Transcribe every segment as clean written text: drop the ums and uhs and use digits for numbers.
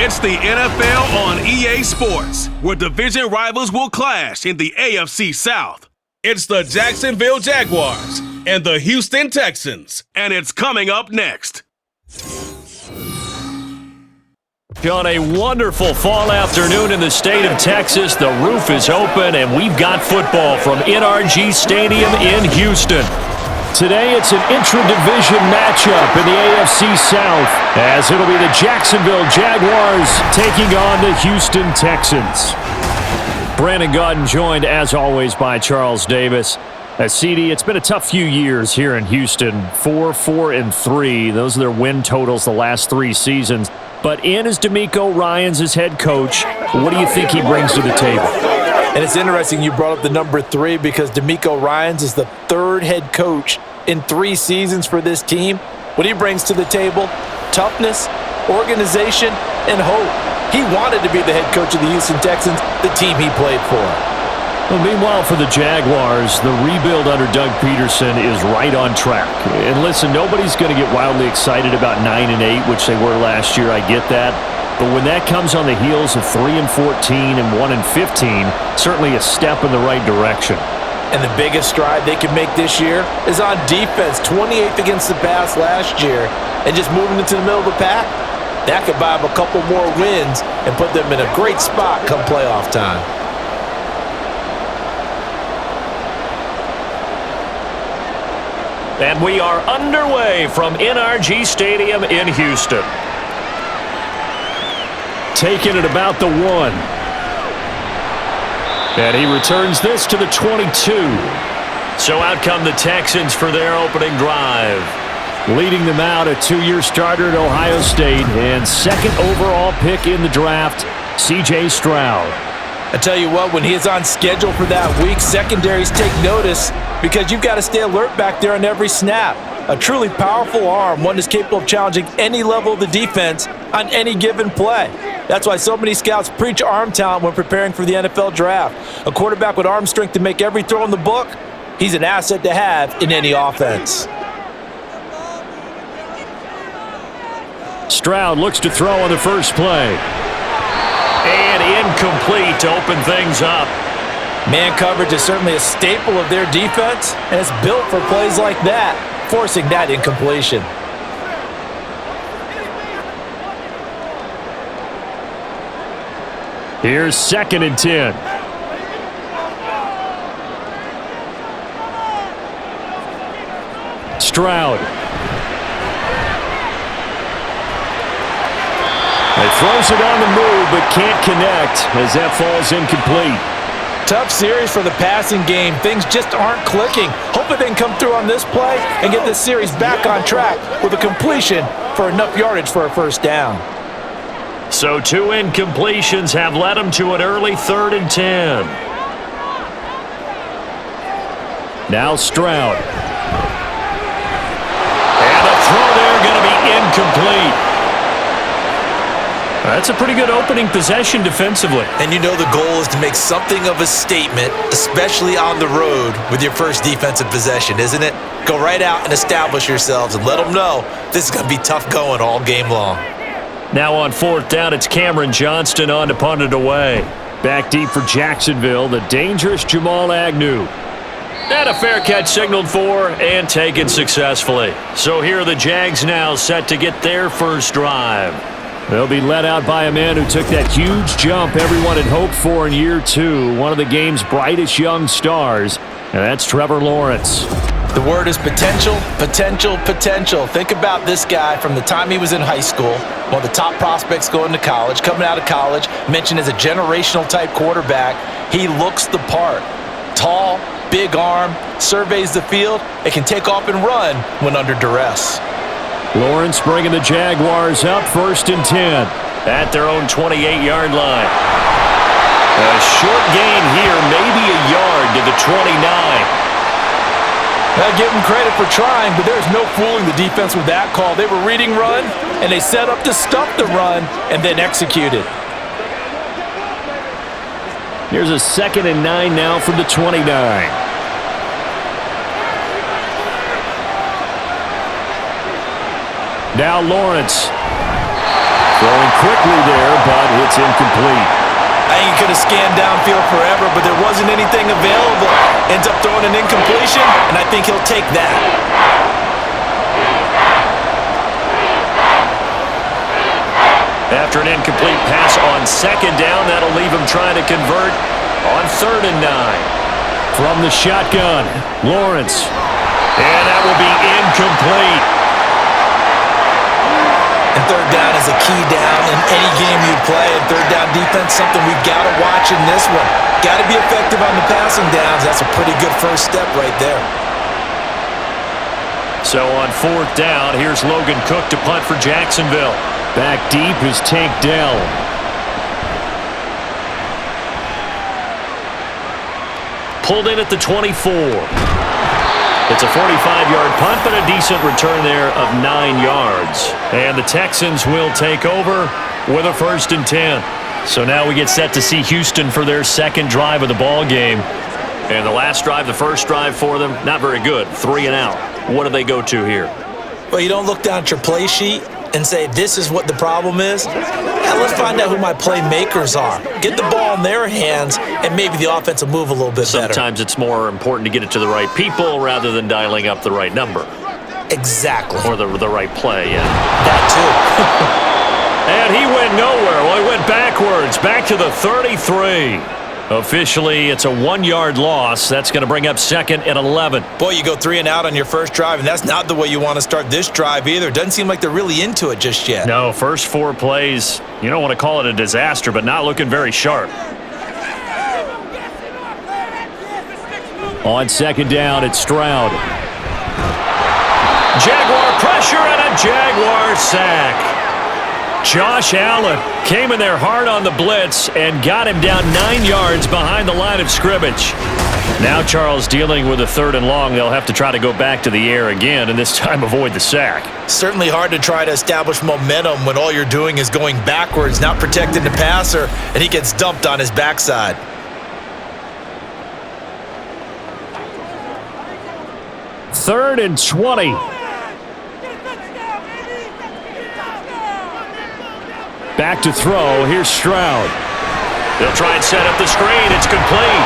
It's the NFL on EA Sports, where division rivals will clash in the AFC South. It's the Jacksonville Jaguars and the Houston Texans, and it's coming up next. On a wonderful fall afternoon in the state of Texas, the roof is open, and we've got football from NRG Stadium in Houston. Today, it's an intra-division matchup in the AFC South, as it'll be the Jacksonville Jaguars taking on the Houston Texans. Brandon Gaudin joined, as always, by Charles Davis. CD, it's been a tough few years here in Houston. 4-4-3. Those are their win totals the last 3 seasons. But in is DeMeco Ryans as head coach. What do you think he brings to the table? And it's interesting you brought up the number 3 because DeMeco Ryans is the 3rd head coach in 3 seasons for this team. What he brings to the table: toughness, organization, and hope. He wanted to be the head coach of the Houston Texans, the team he played for. Well, meanwhile, for the Jaguars, the rebuild under Doug Peterson is right on track. And listen, nobody's going to get wildly excited about 9-8, which they were last year. I get that. But when that comes on the heels of 3-14 and 1-15, certainly a step in the right direction. And the biggest stride they can make this year is on defense. 28th against the pass last year, and just moving into the middle of the pack. That could buy them a couple more wins and put them in a great spot come playoff time. And we are underway from NRG Stadium in Houston. Taking it about the 1. And he returns this to the 22. So out come the Texans for their opening drive. Leading them out, a 2-year starter at Ohio State and 2nd overall pick in the draft, C.J. Stroud. I tell you what, when he is on schedule for that week, secondaries take notice because you've got to stay alert back there on every snap. A truly powerful arm, one that's capable of challenging any level of the defense on any given play. That's why so many scouts preach arm talent when preparing for the NFL draft. A quarterback with arm strength to make every throw in the book, he's an asset to have in any offense. Stroud looks to throw on the first play. And incomplete to open things up. Man coverage is certainly a staple of their defense, and it's built for plays like that, forcing that incompletion. Here's 2nd and 10. Stroud. He throws it on the move, but can't connect as that falls incomplete. Tough series for the passing game. Things just aren't clicking. Hopefully they can come through on this play and get this series back on track with a completion for enough yardage for a first down. So 2 incompletions have led him to an early 3rd and 10. Now Stroud. And a throw there going to be incomplete. That's a pretty good opening possession defensively. And you know the goal is to make something of a statement, especially on the road with your first defensive possession, isn't it? Go right out and establish yourselves and let them know this is going to be tough going all game long. Now on 4th down, it's Cameron Johnston on to punt it away. Back deep for Jacksonville, the dangerous Jamal Agnew. And a fair catch signaled for and taken successfully. So here are the Jags now set to get their first drive. They'll be led out by a man who took that huge jump everyone had hoped for in year 2, one of the game's brightest young stars, and that's Trevor Lawrence. The word is potential, potential, potential. Think about this guy from the time he was in high school, one of the top prospects going to college, coming out of college, mentioned as a generational type quarterback. He looks the part. Tall, big arm, surveys the field, and can take off and run when under duress. Lawrence bringing the Jaguars up 1st and 10 at their own 28-yard line. A short gain here, maybe a yard to the 29. I'll give them credit for trying, but there's no fooling the defense with that call. They were reading run, and they set up to stuff the run and then executed. Here's a 2nd and 9 now from the 29. Now Lawrence Throwing quickly there, but it's incomplete. I think he could have scanned downfield forever, but there wasn't anything available. Ends up throwing an incompletion, and I think he'll take that. After an incomplete pass on second down, that'll leave him trying to convert on 3rd and 9. From the shotgun, Lawrence. And that will be incomplete. And 3rd down is a key down in any game you play. And 3rd down defense, something we've got to watch in this one. Got to be effective on the passing downs. That's a pretty good first step right there. So on 4th down, here's Logan Cook to punt for Jacksonville. Back deep is Tank Dell. Pulled in at the 24. It's a 45-yard punt, but a decent return there of 9 yards. And the Texans will take over with a 1st and 10. So now we get set to see Houston for their second drive of the ball game. And the last drive, the first drive for them, not very good. 3 and out. What do they go to here? Well, you don't look down at your play sheet and say, this is what the problem is. Now let's find out who my playmakers are. Get the ball in their hands, and maybe the offense will move a little bit better. Sometimes it's more important to get it to the right people rather than dialing up the right number. Exactly. Or the right play, yeah. That too. And he went nowhere. Well, he went backwards, back to the 33. Officially, it's a 1-yard loss. That's going to bring up 2nd and 11. Boy, you go 3 and out on your first drive, and that's not the way you want to start this drive either. Doesn't seem like they're really into it just yet. No, first 4 plays, you don't want to call it a disaster, but not looking very sharp. On 2nd down, it's Stroud. Jaguar pressure and a Jaguar sack. Josh Allen came in there hard on the blitz and got him down 9 yards behind the line of scrimmage. Now Charles dealing with a 3rd and long. They'll have to try to go back to the air again and this time avoid the sack. Certainly hard to try to establish momentum when all you're doing is going backwards, not protecting the passer, and he gets dumped on his backside. Third and 20. Back to throw. Here's Stroud. They'll try and set up the screen. It's complete.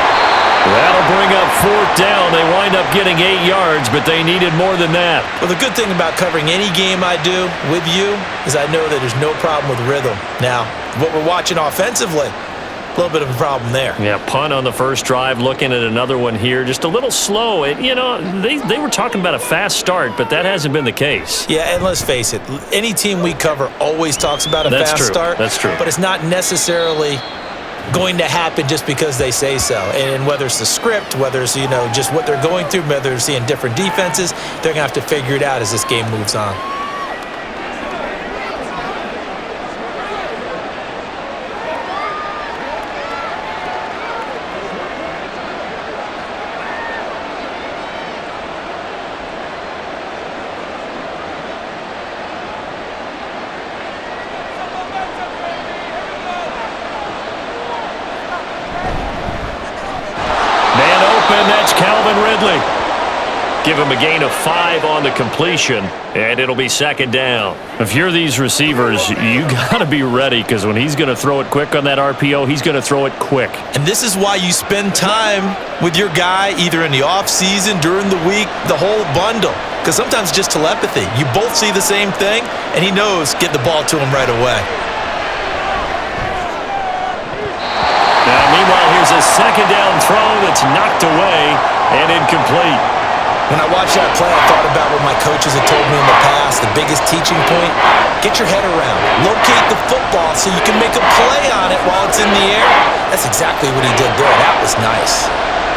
That'll bring up 4th down. They wind up getting 8 yards, but they needed more than that. Well, the good thing about covering any game I do with you is I know that there's no problem with rhythm. Now, what we're watching offensively, a little bit of a problem there. Yeah, punt on the first drive, looking at another one here. Just a little slow. You know, they were talking about a fast start, but that hasn't been the case. Yeah, and let's face it, any team we cover always talks about a fast start. That's true. But it's not necessarily going to happen just because they say so. And whether it's the script, whether it's, you know, just what they're going through, whether they're seeing different defenses, they're going to have to figure it out as this game moves on. Give him a gain of 5 on the completion, and it'll be 2nd down. If you're these receivers, you got to be ready because when he's going to throw it quick on that RPO, he's going to throw it quick. And this is why you spend time with your guy either in the offseason, during the week, the whole bundle. Because sometimes it's just telepathy. You both see the same thing, and he knows get the ball to him right away. Now, meanwhile, here's a 2nd down throw that's knocked away and incomplete. When I watched that play, I thought about what my coaches had told me in the past. The biggest teaching point, get your head around. Locate the football so you can make a play on it while it's in the air. That's exactly what he did there. That was nice.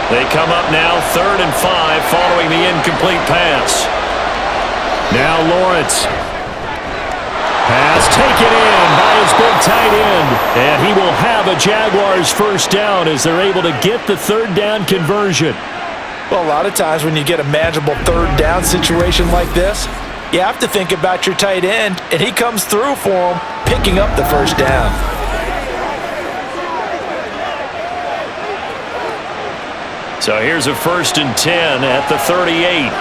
They come up now 3rd and 5 following the incomplete pass. Now Lawrence. Pass taken in by his big tight end. And he will have a Jaguars first down as they're able to get the 3rd down conversion. Well, a lot of times when you get a manageable 3rd down situation like this, you have to think about your tight end, and he comes through for him, picking up the first down. So here's a 1st and 10 at the 38.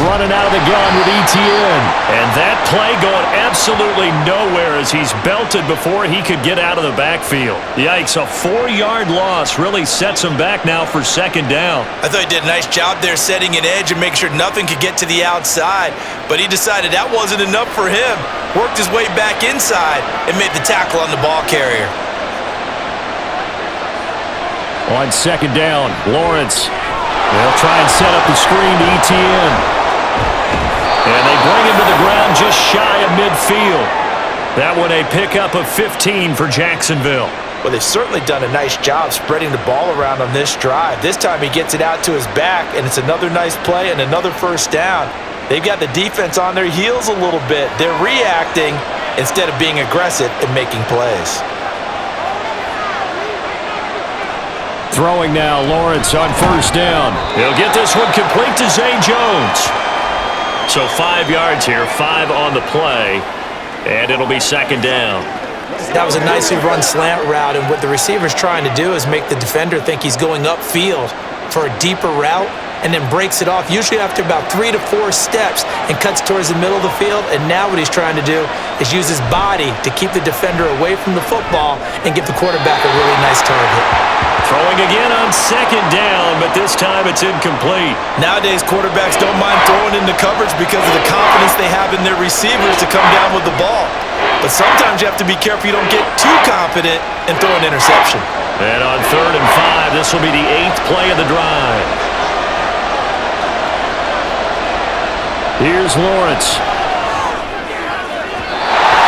running out of the gun with Etienne. And that play going absolutely nowhere as he's belted before he could get out of the backfield. Yikes, a 4-yard loss really sets him back now for second down. I thought he did a nice job there setting an edge and making sure nothing could get to the outside, but he decided that wasn't enough for him. Worked his way back inside and made the tackle on the ball carrier. On second down, Lawrence. They'll try and set up the screen to Etienne. And they bring him to the ground just shy of midfield. That one a pickup of 15 for Jacksonville. Well, they've certainly done a nice job spreading the ball around on this drive. This time he gets it out to his back, and it's another nice play and another first down. They've got the defense on their heels a little bit. They're reacting instead of being aggressive and making plays. Throwing now, Lawrence on first down. He'll get this one complete to Zay Jones. So 5 yards here, 5 on the play, and it'll be second down. That was a nicely run slant route, and what the receiver's trying to do is make the defender think he's going upfield for a deeper route, and then breaks it off, usually after about 3 to 4 steps, and cuts towards the middle of the field. And now what he's trying to do is use his body to keep the defender away from the football and give the quarterback a really nice target. Throwing again on second down, but this time it's incomplete. Nowadays, quarterbacks don't mind throwing into coverage because of the confidence they have in their receivers to come down with the ball. But sometimes you have to be careful you don't get too confident and throw an interception. And on 3rd and 5, this will be the 8th play of the drive. Here's Lawrence.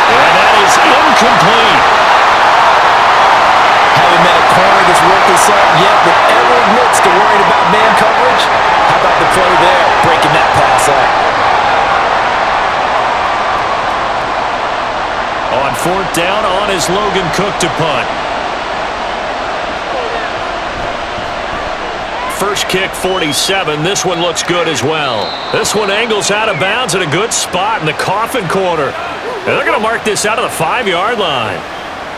And that is incomplete. Haven't met a corner that's worth his salt yet that ever admits to worrying about man coverage. How about the play there, breaking that pass up? On 4th down, on is Logan Cook to punt. First kick, 47. This one looks good as well. This one angles out of bounds at a good spot in the coffin corner. And they're going to mark this out of the 5-yard line.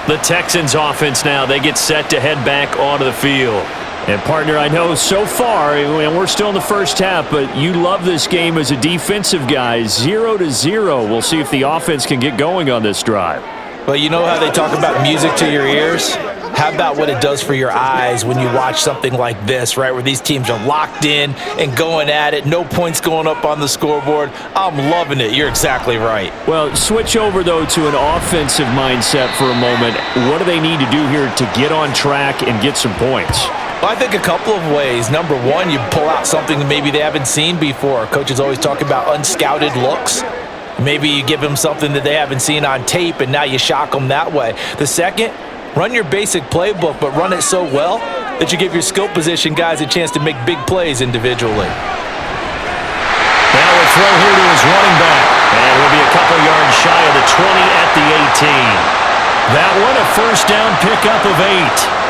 The Texans offense now, they get set to head back onto the field. And partner, I know so far, and we're still in the first half, but you love this game as a defensive guy. 0-0. We'll see if the offense can get going on this drive. Well, you know how they talk about music to your ears? How about what it does for your eyes when you watch something like this, right, where these teams are locked in and going at it, no points going up on the scoreboard? I'm loving it. You're exactly right. Well, switch over, though, to an offensive mindset for a moment. What do they need to do here to get on track and get some points? Well, I think a couple of ways. Number one, you pull out something that maybe they haven't seen before. Coaches always talk about unscouted looks. Maybe you give them something that they haven't seen on tape, and now you shock them that way. The second, run your basic playbook, but run it so well that you give your skill position guys a chance to make big plays individually. Now a throw here to his running back. And we'll be a couple yards shy of the 20 at the 18. That one a first down pickup of 8.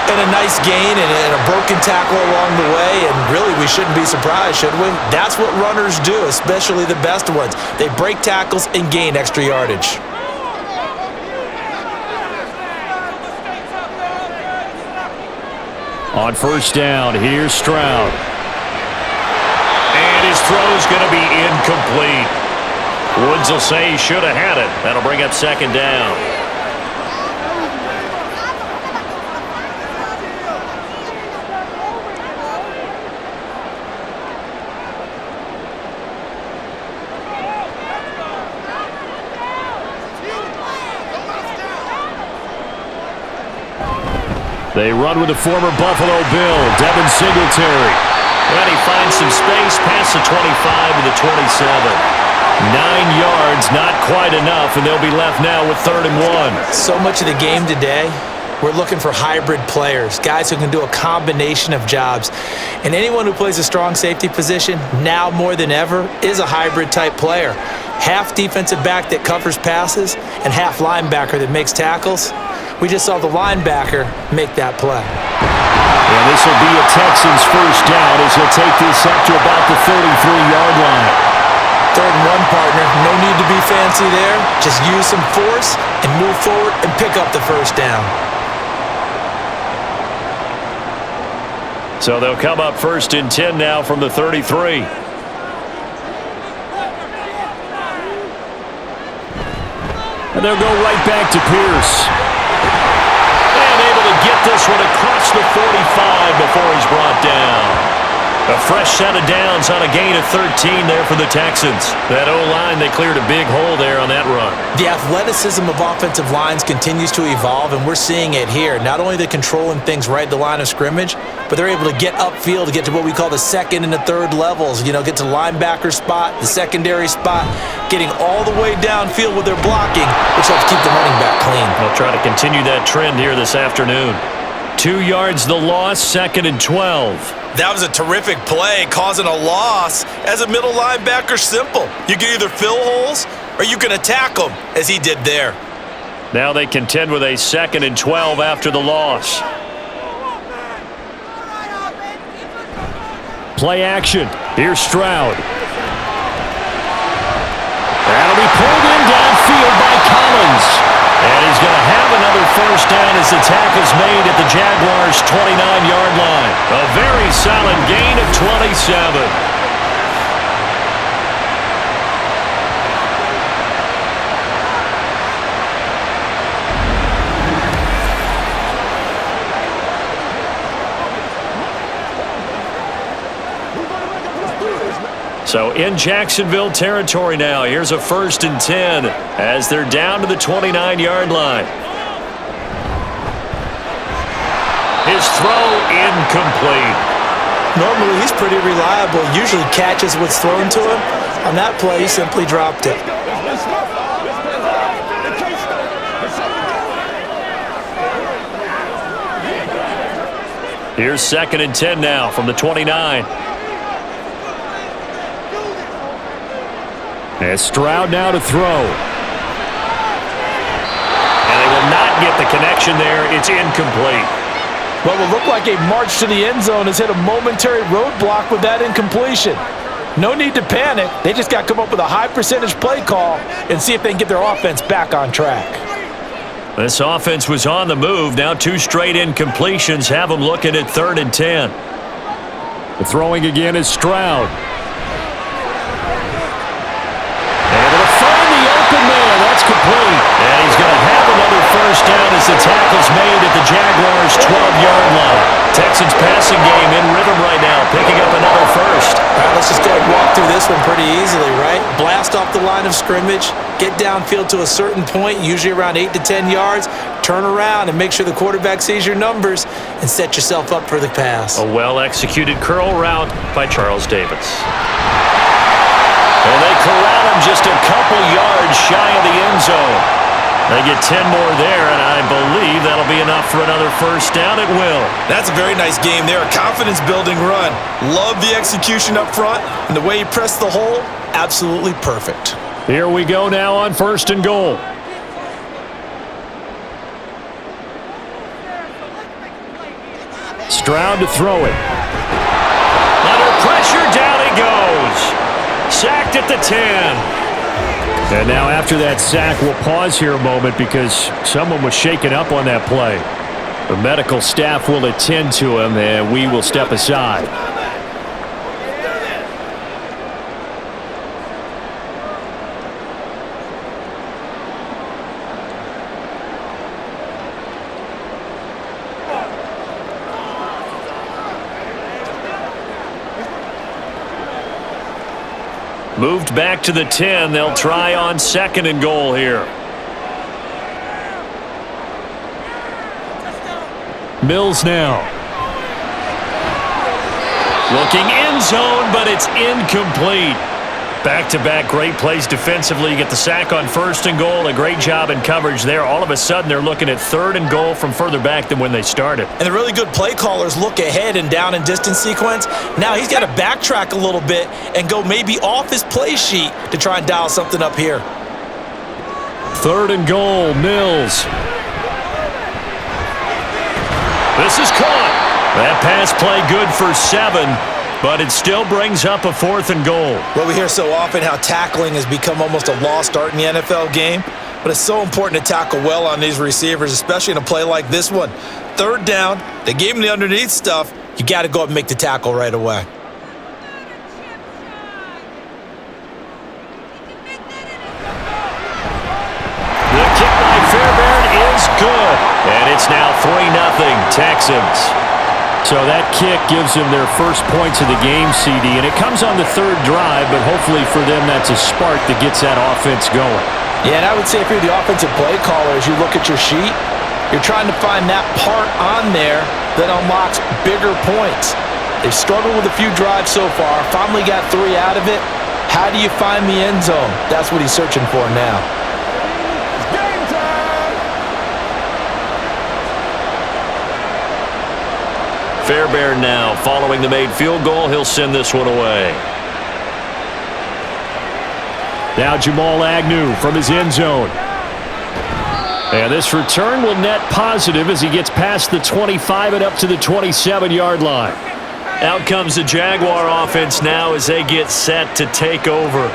And a nice gain and a broken tackle along the way, and really we shouldn't be surprised, should we? That's what runners do, especially the best ones. They break tackles and gain extra yardage. On first down, here's Stroud. And his throw's going to be incomplete. Woods will say he should have had it. That'll bring up second down. They run with the former Buffalo Bill, Devin Singletary. And he finds some space past the 25 to the 27. 9 yards, not quite enough, and they'll be left now with 3rd and 1. So much of the game today, we're looking for hybrid players, guys who can do a combination of jobs. And anyone who plays a strong safety position, now more than ever, is a hybrid type player. Half defensive back that covers passes and half linebacker that makes tackles. We just saw the linebacker make that play. And this will be a Texans first down as he'll take this up to about the 33-yard line. 3rd and 1, partner. No need to be fancy there. Just use some force and move forward and pick up the first down. So they'll come up 1st and 10 now from the 33. And they'll go right back to Pierce. And able to get this one across the 45 before he's brought down. A fresh set of downs on a gain of 13 there for the Texans. That O-line, they cleared a big hole there on that run. The athleticism of offensive lines continues to evolve, and we're seeing it here. Not only are they controlling things right at the line of scrimmage, but they're able to get upfield to get to what we call the second and the third levels. You know, get to the linebacker spot, the secondary spot, getting all the way downfield with their blocking, which helps keep the running back clean. They'll try to continue that trend here this afternoon. 2 yards the loss, 2nd and 12. That was a terrific play, causing a loss. As a middle linebacker, simple. You can either fill holes or you can attack them, as he did there. Now they contend with a 2nd and 12 after the loss. Play action. Here's Stroud. That'll be pulled in downfield by Collins. And he's going to have another first down as the tackle's made at the Jaguars' 29-yard line. A very solid gain of 27. So in Jacksonville territory now. Here's a 1st and 10 as they're down to the 29-yard line. His throw incomplete. Normally, he's pretty reliable. Usually catches what's thrown to him. On that play, he simply dropped it. Here's 2nd and 10 now from the 29. And Stroud now to throw. And they will not get the connection there. It's incomplete. What will look like a march to the end zone has hit a momentary roadblock with that incompletion. No need to panic. They just got to come up with a high percentage play call and see if they can get their offense back on track. This offense was on the move. Now 2 straight incompletions have them looking at 3rd and 10. The throwing again is Stroud. That's complete. And he's going to have another first down as the tackle's made at the Jaguars' 12-yard line. Texans passing game in rhythm right now, picking up another first. All right, let's just go ahead and walk through this one pretty easily, right? Blast off the line of scrimmage, get downfield to a certain point, usually around 8 to 10 yards, turn around and make sure the quarterback sees your numbers and set yourself up for the pass. A well-executed curl route by Charles Davis. And they corral him just a couple yards shy of the end zone. They get 10 more there, and I believe that'll be enough for another first down. It will. That's a very nice game there, a confidence-building run. Love the execution up front, and the way he pressed the hole, absolutely perfect. Here we go now on 1st and goal. Stroud to throw it. Under pressure, down he goes. Sacked at the 10. And now after that sack, we'll pause here a moment because someone was shaken up on that play. The medical staff will attend to him, and we will step aside. Moved back to the 10. They'll try on 2nd and goal here. Mills now. Looking end zone, but it's incomplete. Back-to-back great plays defensively. You get the sack on 1st and goal. A great job in coverage there. All of a sudden, they're looking at 3rd and goal from further back than when they started. And the really good play callers look ahead and down and distance sequence. Now he's got to backtrack a little bit and go maybe off his play sheet to try and dial something up here. 3rd and goal, Mills. This is caught. That pass play good for 7. But it still brings up a 4th and goal. Well, we hear so often how tackling has become almost a lost art in the NFL game, but it's so important to tackle well on these receivers, especially in a play like this one. 3rd down, they gave him the underneath stuff. You got to go up and make the tackle right away. The it's now 3-0 Texans. So that kick gives them their first points of the game, CD, and it comes on the third drive, but hopefully for them that's a spark that gets that offense going. Yeah, and I would say if you're the offensive play caller, as you look at your sheet, you're trying to find that part on there that unlocks bigger points. They've struggled with a few drives so far, finally got 3 out of it. How do you find the end zone? That's what he's searching for now. Fairbairn now following the made field goal. He'll send this one away. Now Jamal Agnew from his end zone. And this return will net positive as he gets past the 25 and up to the 27-yard line. Out comes the Jaguar offense now as they get set to take over.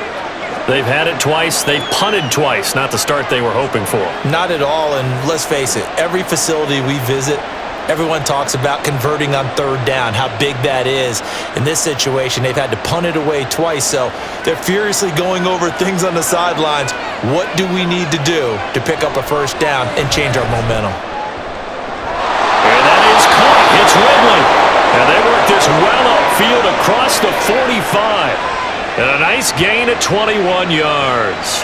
They've had it twice. They've punted twice. Not the start they were hoping for. Not at all, and let's face it, every facility we visit, everyone talks about converting on third down, how big that is. In this situation, they've had to punt it away twice, so they're furiously going over things on the sidelines. What do we need to do to pick up a first down and change our momentum? And that is caught. It's Ridley. And they work this well upfield across the 45. And a nice gain at 21 yards.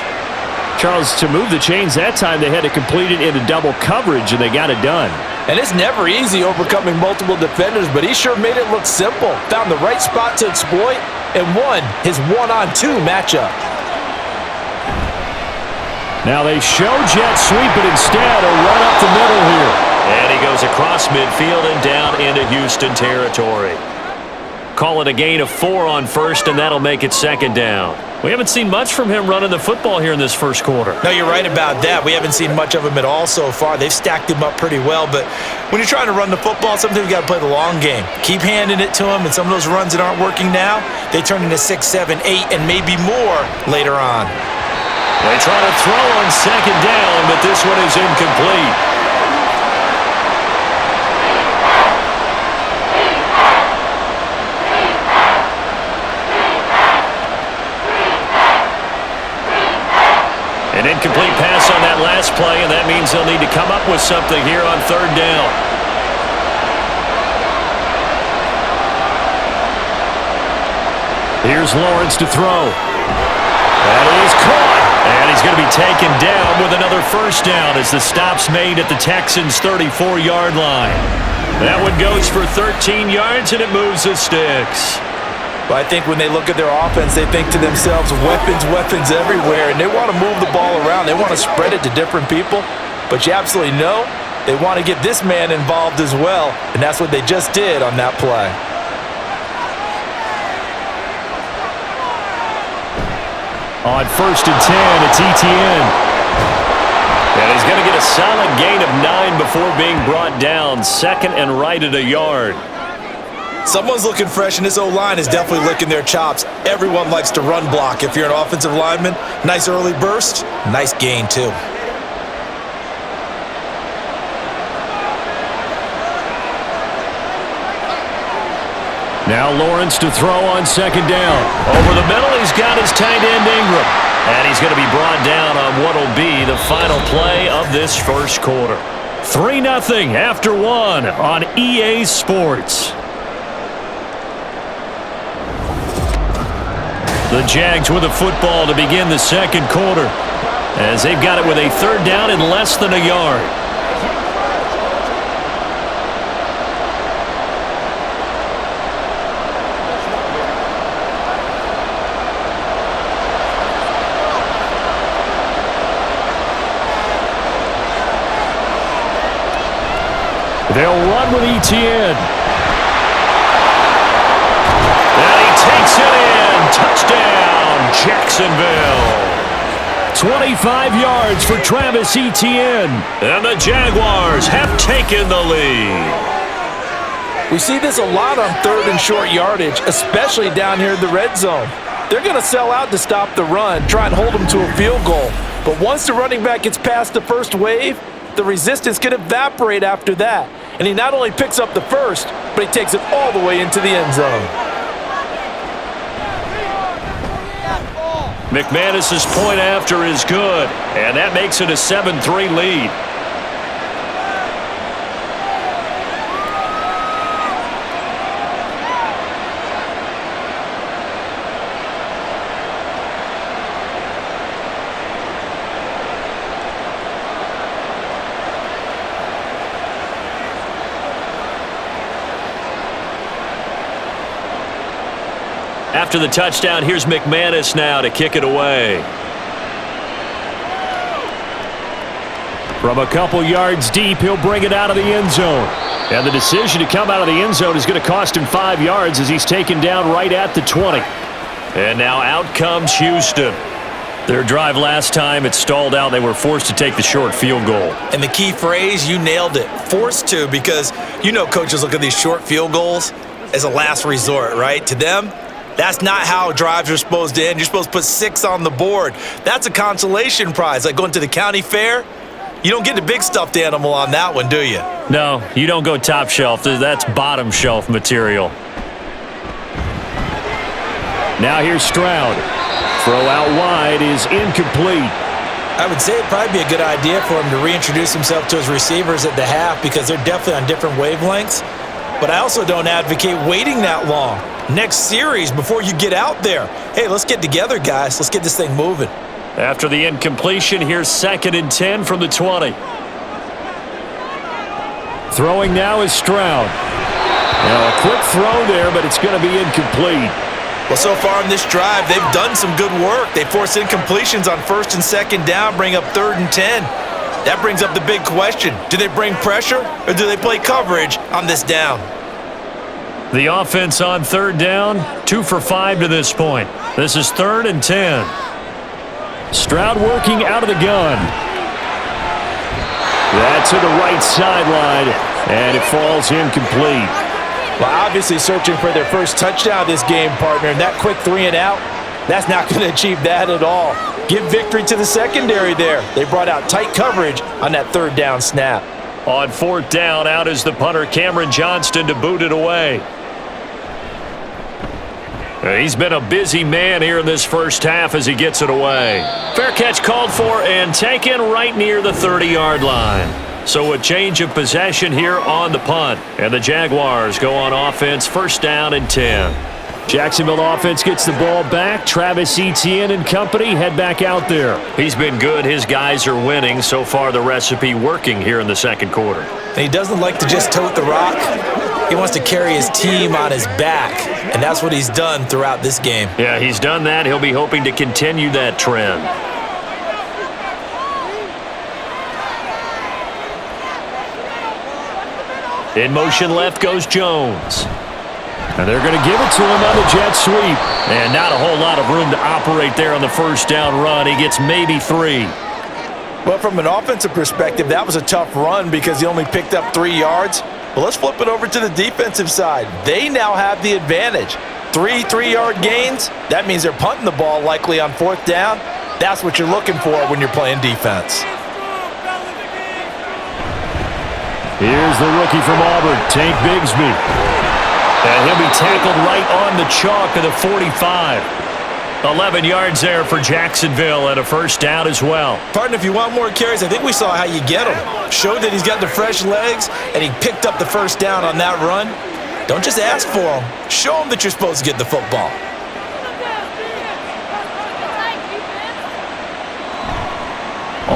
Charles, to move the chains that time, they had to complete it into double coverage, and they got it done. And it's never easy overcoming multiple defenders, but he sure made it look simple. Found the right spot to exploit and won his one-on-two matchup. Now they show jet sweep, but instead a run up the middle here. And he goes across midfield and down into Houston territory. Call it a gain of 4 on first, and that'll make it second down. We haven't seen much from him running the football here in this first quarter. No, you're right about that. We haven't seen much of him at all so far. They've stacked him up pretty well, but when you're trying to run the football, sometimes you got to play the long game. Keep handing it to him, and some of those runs that aren't working now, they turn into 6, 7, 8, and maybe more later on. They try to throw on second down, but this one is incomplete. An incomplete pass on that last play, and that means they'll need to come up with something here on third down. Here's Lawrence to throw. That is caught. And he's going to be taken down with another first down as the stop's made at the Texans' 34-yard line. That one goes for 13 yards, and it moves the sticks. But I think when they look at their offense, they think to themselves, weapons, weapons everywhere, and they want to move the ball around. They want to spread it to different people. But you absolutely know they want to get this man involved as well, and that's what they just did on that play. On 1st and 10, it's Etienne. And he's going to get a solid gain of 9 before being brought down. Second and right at a yard. Someone's looking fresh, and this O-line is definitely licking their chops. Everyone likes to run block. If you're an offensive lineman, nice early burst, nice gain too. Now Lawrence to throw on second down. Over the middle, he's got his tight end Ingram. And he's going to be brought down on what will be the final play of this first quarter. 3-0 after 1 on EA Sports. The Jags with the football to begin the second quarter, as they've got it with a third down in less than a yard. They'll run with Etienne. And he takes it in. Touchdown, Jacksonville. 25 yards for Travis Etienne. And the Jaguars have taken the lead. We see this a lot on third and short yardage, especially down here in the red zone. They're going to sell out to stop the run, try and hold them to a field goal. But once the running back gets past the first wave, the resistance can evaporate after that. And he not only picks up the first, but he takes it all the way into the end zone. McManus's point after is good, and that makes it a 7-3 lead. After the touchdown, here's McManus now to kick it away. From a couple yards deep, he'll bring it out of the end zone. And the decision to come out of the end zone is going to cost him 5 yards as he's taken down right at the 20. And now out comes Houston. Their drive last time, it stalled out. They were forced to take the short field goal. And the key phrase, you nailed it, forced to, because you know coaches look at these short field goals as a last resort, right? To them, that's not how drives are supposed to end. You're supposed to put 6 on the board. That's a consolation prize, like going to the county fair. You don't get the big stuffed animal on that one, do you? No, you don't go top shelf. That's bottom shelf material. Now here's Stroud. Throw out wide is incomplete. I would say it'd probably be a good idea for him to reintroduce himself to his receivers at the half because they're definitely on different wavelengths. But I also don't advocate waiting that long. Next series before you get out there. Hey, let's get together, guys. Let's get this thing moving. After the incompletion, here's 2nd and 10 from the 20. Throwing now is Stroud. Now a quick throw there, but it's going to be incomplete. Well, so far in this drive, they've done some good work. They force incompletions on 1st and 2nd down, bring up 3rd and 10. That brings up the big question. Do they bring pressure or do they play coverage on this down? The offense on 3rd down, 2 for 5 to this point. This is 3rd and 10. Stroud working out of the gun. That's to the right sideline, and it falls incomplete. Well, obviously searching for their first touchdown this game, partner. And that quick 3 and out, that's not going to achieve that at all. Give victory to the secondary there. They brought out tight coverage on that 3rd down snap. On 4th down, out is the punter, Cameron Johnston, to boot it away. He's been a busy man here in this first half as he gets it away. Fair catch called for and taken right near the 30-yard line. So a change of possession here on the punt. And the Jaguars go on offense, 1st down and 10. Jacksonville offense gets the ball back. Travis Etienne and company head back out there. He's been good. His guys are winning. So far, the recipe working here in the 2nd quarter. And he doesn't like to just tote the rock. He wants to carry his team on his back, and that's what he's done throughout this game. Yeah, he's done that. He'll be hoping to continue that trend. In motion left goes Jones. And they're going to give it to him on the jet sweep. And not a whole lot of room to operate there on the 1st down run. He gets maybe 3. Well, from an offensive perspective, that was a tough run because he only picked up 3 yards. But let's flip it over to the defensive side. They now have the advantage. 3 3-yard gains, that means they're punting the ball likely on 4th down. That's what you're looking for when you're playing defense. Here's the rookie from Auburn, Tank Bigsby. And he'll be tackled right on the chalk of the 45. 11 yards there for Jacksonville and a 1st down as well. Partner, if you want more carries, I think we saw how you get him. Showed that he's got the fresh legs, and he picked up the 1st down on that run. Don't just ask for him. Show him that you're supposed to get the football.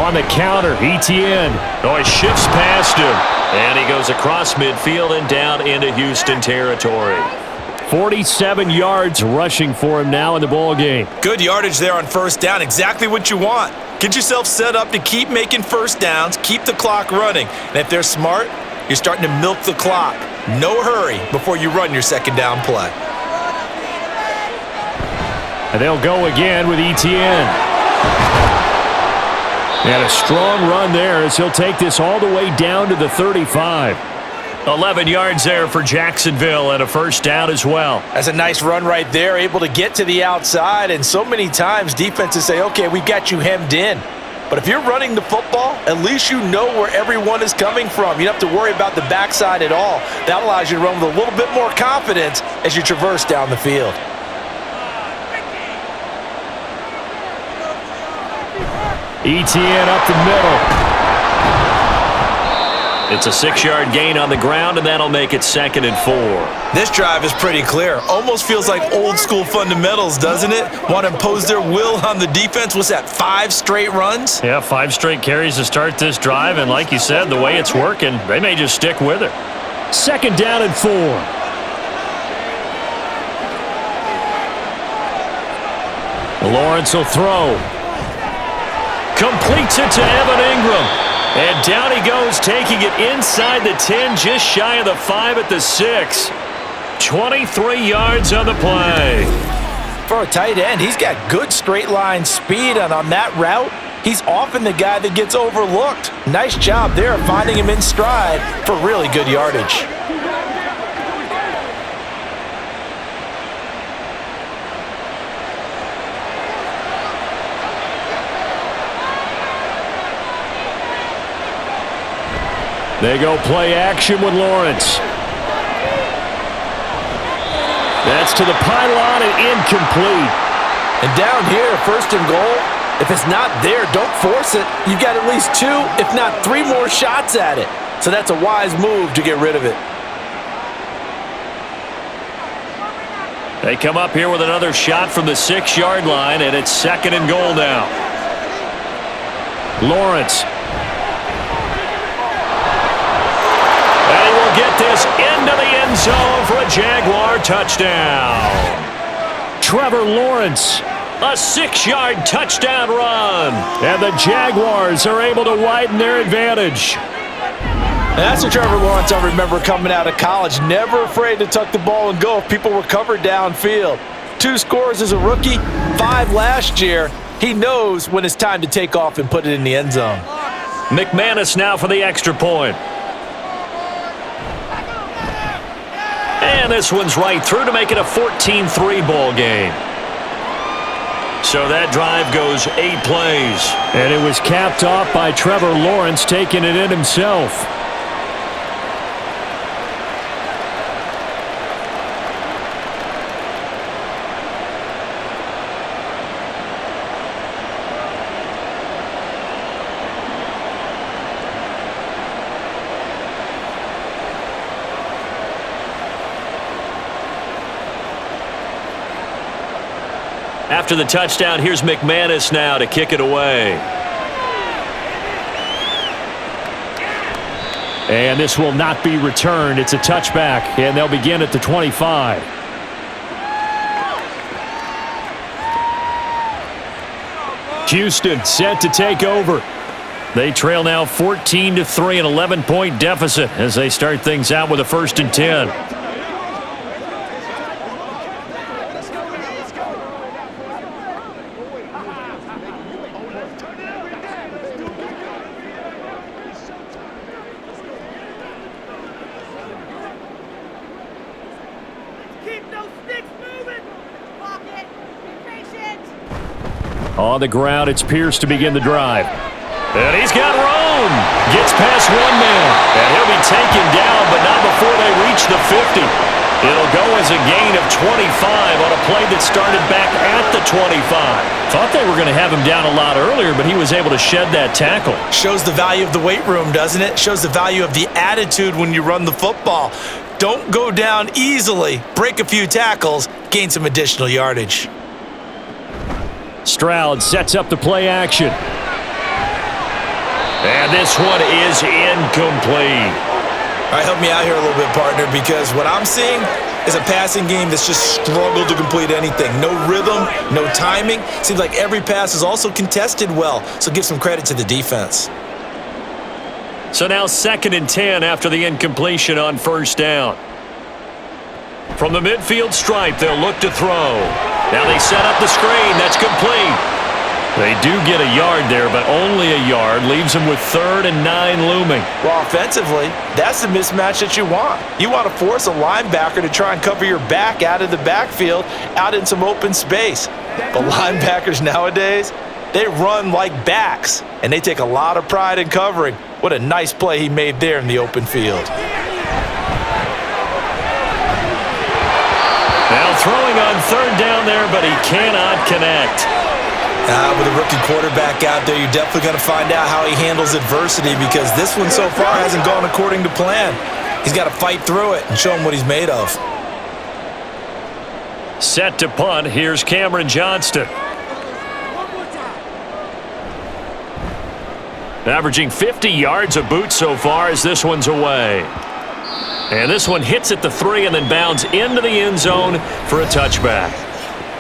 On the counter, Etienne. Oh, he shifts past him. And he goes across midfield and down into Houston territory. 47 yards rushing for him now in the ball game. Good yardage there on 1st down. Exactly what you want. Get yourself set up to keep making 1st downs, keep the clock running. And if they're smart, you're starting to milk the clock. No hurry before you run your 2nd down play. And they'll go again with Etienne. And a strong run there as he'll take this all the way down to the 35. 11 yards there for Jacksonville and a 1st down as well. That's a nice run right there, able to get to the outside. And so many times defenses say, okay, we've got you hemmed in. But if you're running the football, at least you know where everyone is coming from. You don't have to worry about the backside at all. That allows you to run with a little bit more confidence as you traverse down the field. Etienne up the middle. It's a 6-yard gain on the ground, and that'll make it 2nd and 4. This drive is pretty clear. Almost feels like old school fundamentals, doesn't it? Want to impose their will on the defense. What's that, 5 straight runs? Yeah, 5 straight carries to start this drive, and like you said, the way it's working, they may just stick with it. 2nd down and 4. Lawrence will throw. Completes it to Evan Ingram. And down he goes, taking it inside the 10, just shy of the 5 at the 6. 23 yards on the play. For a tight end, he's got good straight line speed, and on that route, he's often the guy that gets overlooked. Nice job there of finding him in stride for really good yardage. They go play action with Lawrence. That's to the pylon and incomplete. And down here, 1st and goal, if it's not there, don't force it. You've got at least 2, if not 3 more shots at it. So that's a wise move to get rid of it. They come up here with another shot from the 6-yard line, and it's 2nd and goal now. Lawrence. And he will get this into the end zone for a Jaguar touchdown. Trevor Lawrence, a 6-yard touchdown run. And the Jaguars are able to widen their advantage. And that's the Trevor Lawrence I remember coming out of college. Never afraid to tuck the ball and go if people were covered downfield. 2 scores as a rookie, 5 last year. He knows when it's time to take off and put it in the end zone. McManus now for the extra point. And this one's right through to make it a 14-3 ball game. So that drive goes 8 plays. And it was capped off by Trevor Lawrence taking it in himself. After the touchdown, here's McManus now to kick it away. And this will not be returned. It's a touchback, and they'll begin at the 25. Houston set to take over. They trail now 14-3, an 11-point deficit as they start things out with a 1st and 10. On the ground, it's Pierce to begin the drive. And he's got room. Gets past 1 man. And he'll be taken down, but not before they reach the 50. It'll go as a gain of 25 on a play that started back at the 25. Thought they were going to have him down a lot earlier, but he was able to shed that tackle. Shows the value of the weight room, doesn't it? Shows the value of the attitude when you run the football. Don't go down easily. Break a few tackles. Gain some additional yardage. Stroud sets up the play action. And this one is incomplete. All right, help me out here a little bit, partner, because what I'm seeing is a passing game that's just struggled to complete anything. No rhythm, no timing. Seems like every pass is also contested well, so give some credit to the defense. So now 2nd and 10 after the incompletion on 1st down. From the midfield stripe, they'll look to throw. Now they set up the screen. That's complete. They do get a yard there, but only a yard. Leaves them with 3rd and 9 looming. Well, offensively, that's the mismatch that you want. You want to force a linebacker to try and cover your back out of the backfield, out in some open space. But linebackers nowadays, they run like backs, and they take a lot of pride in covering. What a nice play he made there in the open field. Now throwing on 3rd down there, but he cannot connect. With a rookie quarterback out there, you're definitely going to find out how he handles adversity, because this one so far hasn't gone according to plan. He's got to fight through it and show him what he's made of. Set to punt. Here's Cameron Johnston. Averaging 50 yards a boot so far as this one's away. And this one hits at the 3 and then bounds into the end zone for a touchback.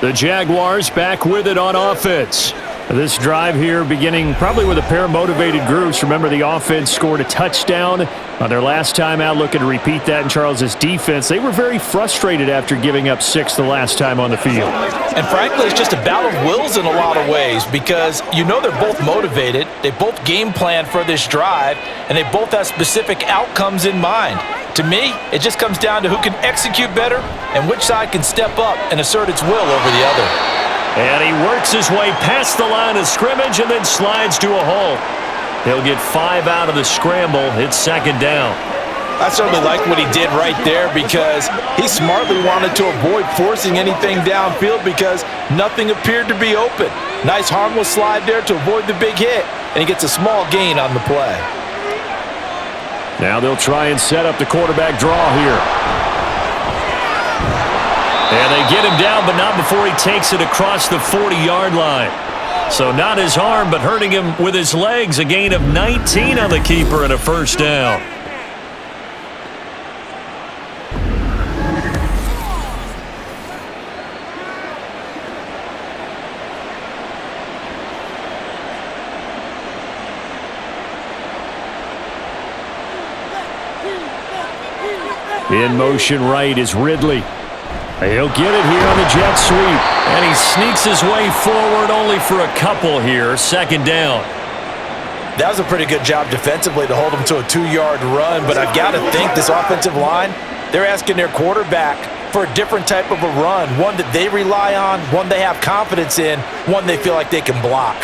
The Jaguars back with it on offense. This drive here beginning probably with a pair of motivated groups. Remember, the offense scored a touchdown on their last time out, looking to repeat that in Charles's defense. They were very frustrated after giving up 6 the last time on the field. And frankly, it's just a battle of wills in a lot of ways because you know they're both motivated. They both game plan for this drive, and they both have specific outcomes in mind. To me, it just comes down to who can execute better and which side can step up and assert its will over the other. And he works his way past the line of scrimmage and then slides to a hole. He'll get 5 out of the scramble. It's second down. I certainly like what he did right there because he smartly wanted to avoid forcing anything downfield because nothing appeared to be open. Nice harmless slide there to avoid the big hit, and he gets a small gain on the play. Now they'll try and set up the quarterback draw here. And they get him down, but not before he takes it across the 40-yard line. So not his arm, but hurting him with his legs. A gain of 19 on the keeper and a first down. In motion right is Ridley. He'll get it here on the jet sweep. And he sneaks his way forward only for a couple here. Second down. That was a pretty good job defensively to hold him to a 2-yard run, but I've got to think this offensive line, they're asking their quarterback for a different type of a run, one that they rely on, one they have confidence in, one they feel like they can block.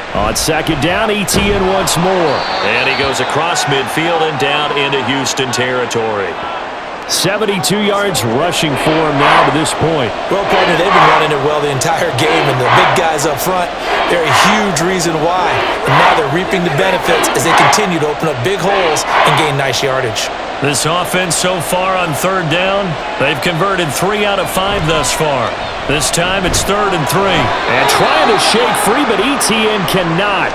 On second down, ETN once more. And he goes across midfield and down into Houston territory. 72 yards rushing for him now to this point. Well, partner, they've been running it well the entire game, and the big guys up front, they're a huge reason why. And now they're reaping the benefits as they continue to open up big holes and gain nice yardage. This offense so far on third down, they've converted 3 out of 5 thus far. This time it's 3rd and 3. And trying to shake free, but ETN cannot.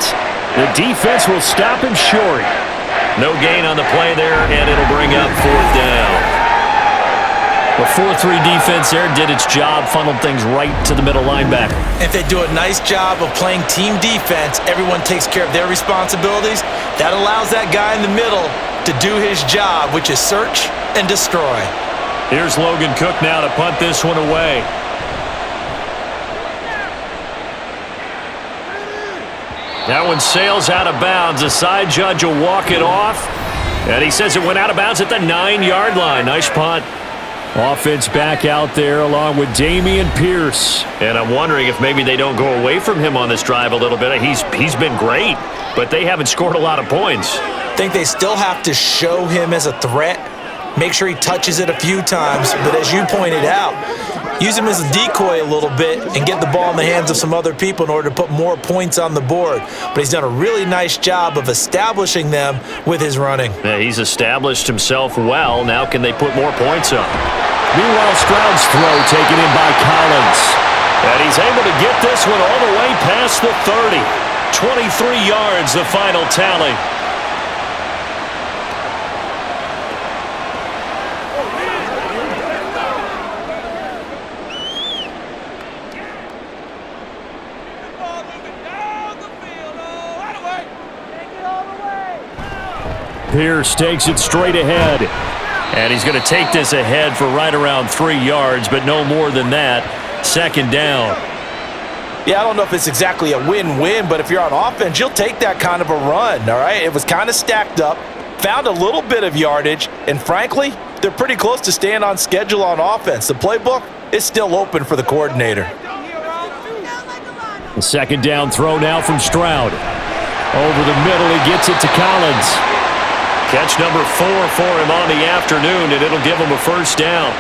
The defense will stop him short. No gain on the play there, and it'll bring up 4th down. The 4-3 defense there did its job, funneled things right to the middle linebacker. If they do a nice job of playing team defense, everyone takes care of their responsibilities. That allows that guy in the middle to do his job, which is search and destroy. Here's Logan Cook now to punt this one away. That one sails out of bounds. The side judge will walk it off. And he says it went out of bounds at the 9-yard line. Nice punt. Offense back out there along with Dameon Pierce. And I'm wondering if maybe they don't go away from him on this drive a little bit. He's been great, but they haven't scored a lot of points. I think they still have to show him as a threat. Make sure he touches it a few times. But as you pointed out, use him as a decoy a little bit and get the ball in the hands of some other people in order to put more points on the board. But he's done a really nice job of establishing them with his running. Yeah, he's established himself well. Now can they put more points up? Meanwhile, Stroud's throw taken in by Collins. And he's able to get this one all the way past the 30. 23 yards, the final tally. Pierce takes it straight ahead. And he's going to take this ahead for right around 3 yards, but no more than that. Second down. Yeah, I don't know if it's exactly a win-win, but if you're on offense, you'll take that kind of a run, all right? It was kind of stacked up, found a little bit of yardage, and frankly, they're pretty close to staying on schedule on offense. The playbook is still open for the coordinator. The second down throw now from Stroud. Over the middle, he gets it to Collins. Catch number 4 for him on the afternoon, and it'll give him a first down.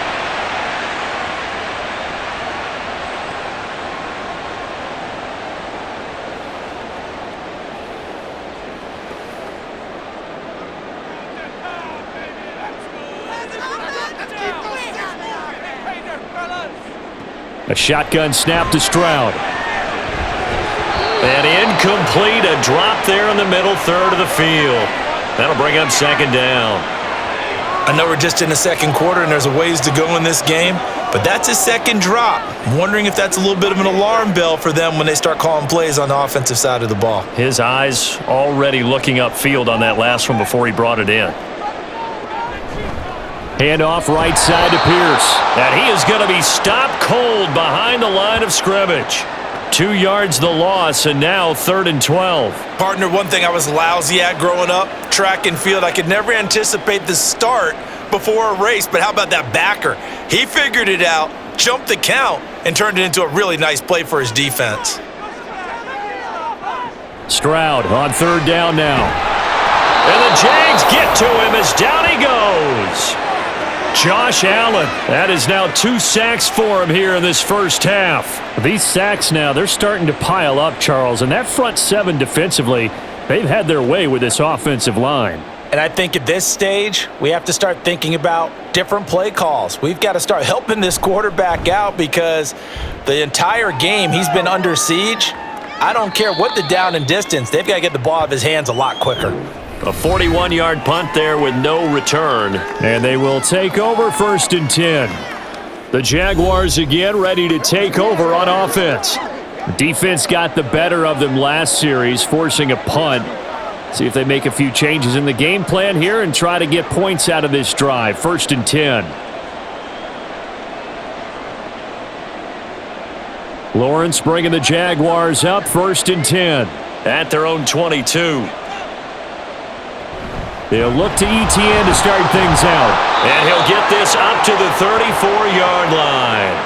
A shotgun snap to Stroud. And incomplete, a drop there in the middle third of the field. That'll bring up second down. I know we're just in the second quarter and there's a ways to go in this game, but that's his second drop. I'm wondering if that's a little bit of an alarm bell for them when they start calling plays on the offensive side of the ball. His eyes already looking upfield on that last one before he brought it in. Handoff right side to Pierce. And he is going to be stopped cold behind the line of scrimmage. 2 yards the loss, and now 3rd and 12. Partner, one thing I was lousy at growing up, track and field, I could never anticipate the start before a race, but how about that backer? He figured it out, jumped the count, and turned it into a really nice play for his defense. Stroud on 3rd down now. And the Jags get to him as down he goes. Josh Allen. That is now 2 sacks for him here in this first half. These sacks now, they're starting to pile up, Charles. And that front 7 defensively, they've had their way with this offensive line. And I think at this stage, we have to start thinking about different play calls. We've got to start helping this quarterback out because the entire game he's been under siege. I don't care what the down and distance, they've got to get the ball out of his hands a lot quicker. A 41-yard punt there with no return. And they will take over 1st and 10. The Jaguars again ready to take over on offense. The defense got the better of them last series, forcing a punt. See if they make a few changes in the game plan here and try to get points out of this drive. 1st and 10. Lawrence bringing the Jaguars up 1st and 10. At their own 22. They'll look to Etienne to start things out. And he'll get this up to the 34-yard line.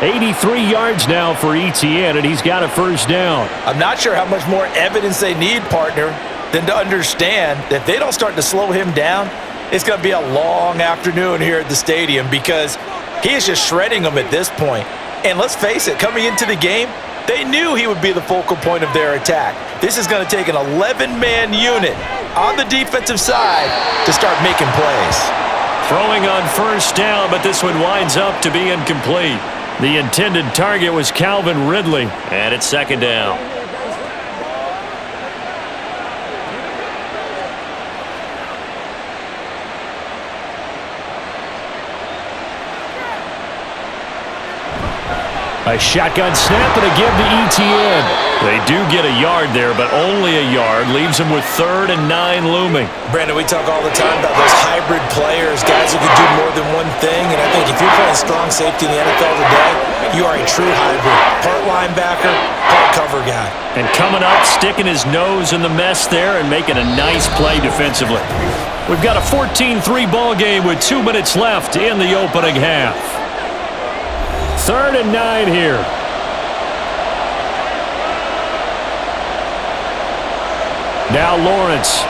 83 yards now for Etienne, and he's got a 1st down. I'm not sure how much more evidence they need, partner, than to understand that if they don't start to slow him down, it's going to be a long afternoon here at the stadium because he is just shredding them at this point. And let's face it, coming into the game, they knew he would be the focal point of their attack. This is going to take an 11-man unit on the defensive side to start making plays. Throwing on 1st down, but this one winds up to be incomplete. The intended target was Calvin Ridley, and it's 2nd down. A shotgun snap and a give to Etienne. They do get a yard there, but only a yard. Leaves them with 3rd and 9 looming. Brandon, we talk all the time about those hybrid players, guys who can do more than one thing. And I think if you're playing strong safety in the NFL today, you are a true hybrid. Part linebacker, part cover guy. And coming up, sticking his nose in the mess there and making a nice play defensively. We've got a 14-3 ball game with 2 minutes left in the opening half. 3rd and 9 here. Now Lawrence.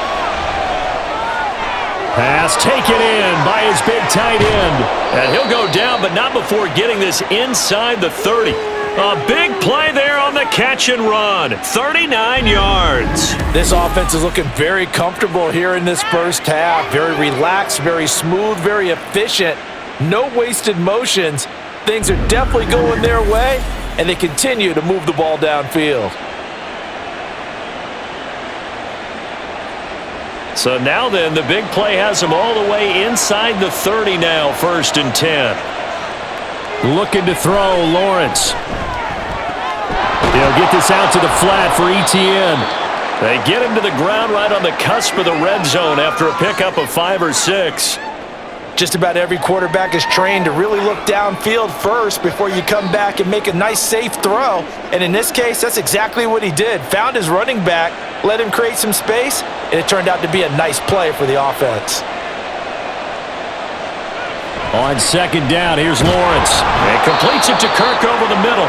Pass taken in by his big tight end. And he'll go down, but not before getting this inside the 30. A big play there on the catch and run. 39 yards. This offense is looking very comfortable here in this first half. Very relaxed, very smooth, very efficient. No wasted motions. Things are definitely going their way, and they continue to move the ball downfield. So now then, the big play has them all the way inside the 30 now, 1st and 10. Looking to throw, Lawrence. They'll get this out to the flat for Etienne. They get him to the ground right on the cusp of the red zone after a pickup of 5 or 6. Just about every quarterback is trained to really look downfield first before you come back and make a nice, safe throw. And in this case, that's exactly what he did. Found his running back, let him create some space, and it turned out to be a nice play for the offense. On 2nd down, here's Lawrence. And completes it to Kirk over the middle.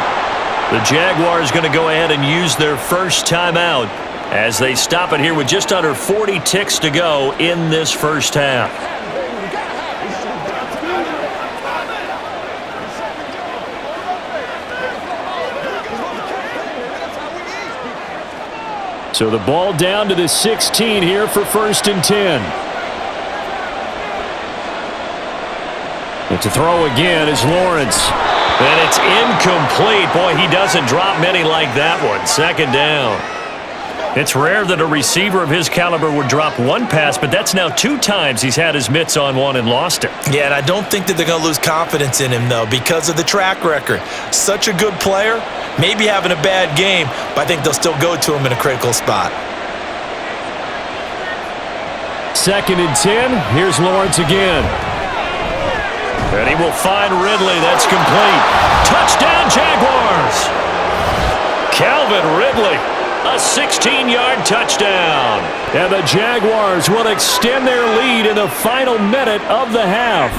The Jaguars going to go ahead and use their first timeout as they stop it here with just under 40 ticks to go in this first half. So the ball down to the 16 here for 1st and 10. And to throw again is Lawrence. And it's incomplete. Boy, he doesn't drop many like that one. 2nd down. It's rare that a receiver of his caliber would drop one pass, but that's now 2 times he's had his mitts on one and lost it. Yeah, and I don't think that they're going to lose confidence in him, though, because of the track record. Such a good player, maybe having a bad game, but I think they'll still go to him in a critical spot. 2nd and 10. Here's Lawrence again. And he will find Ridley. That's complete. Touchdown, Jaguars! Calvin Ridley. A 16-yard touchdown. And the Jaguars will extend their lead in the final minute of the half.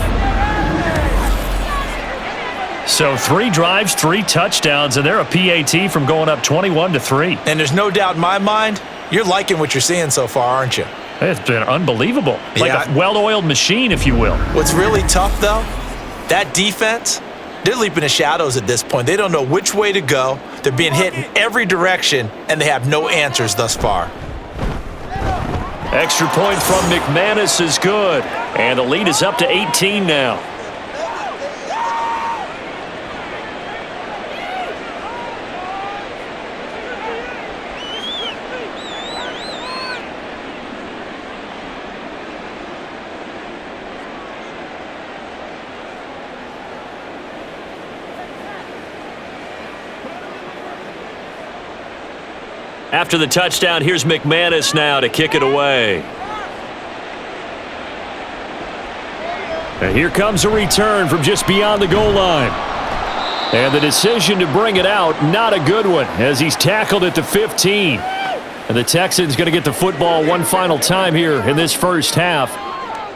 So 3 drives, 3 touchdowns, and they're a PAT from going up 21-3. And there's no doubt in my mind, you're liking what you're seeing so far, aren't you? It's been unbelievable. Like a well-oiled machine, if you will. What's really tough, though, that defense, they're leaping the shadows at this point. They don't know which way to go. They're being hit in every direction, and they have no answers thus far. Extra point from McManus is good. And the lead is up to 18 now. After the touchdown, here's McManus now to kick it away. And here comes a return from just beyond the goal line. And the decision to bring it out, not a good one, as he's tackled at the 15. And the Texans going to get the football one final time here in this first half.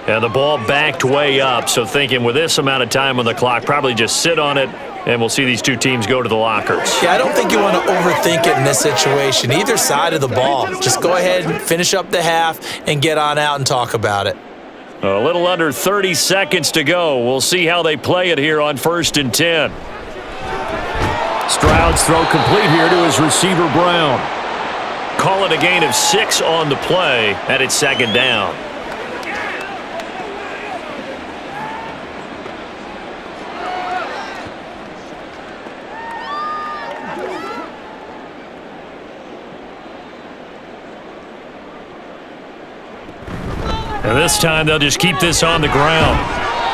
And the ball backed way up, so thinking with this amount of time on the clock, probably just sit on it, and we'll see these two teams go to the lockers. Yeah, I don't think you want to overthink it in this situation. Either side of the ball. Just go ahead and finish up the half and get on out and talk about it. A little under 30 seconds to go. We'll see how they play it here on 1st and 10. Stroud's throw complete here to his receiver, Brown. Call it a gain of 6 on the play, and it's 2nd down. And this time they'll just keep this on the ground.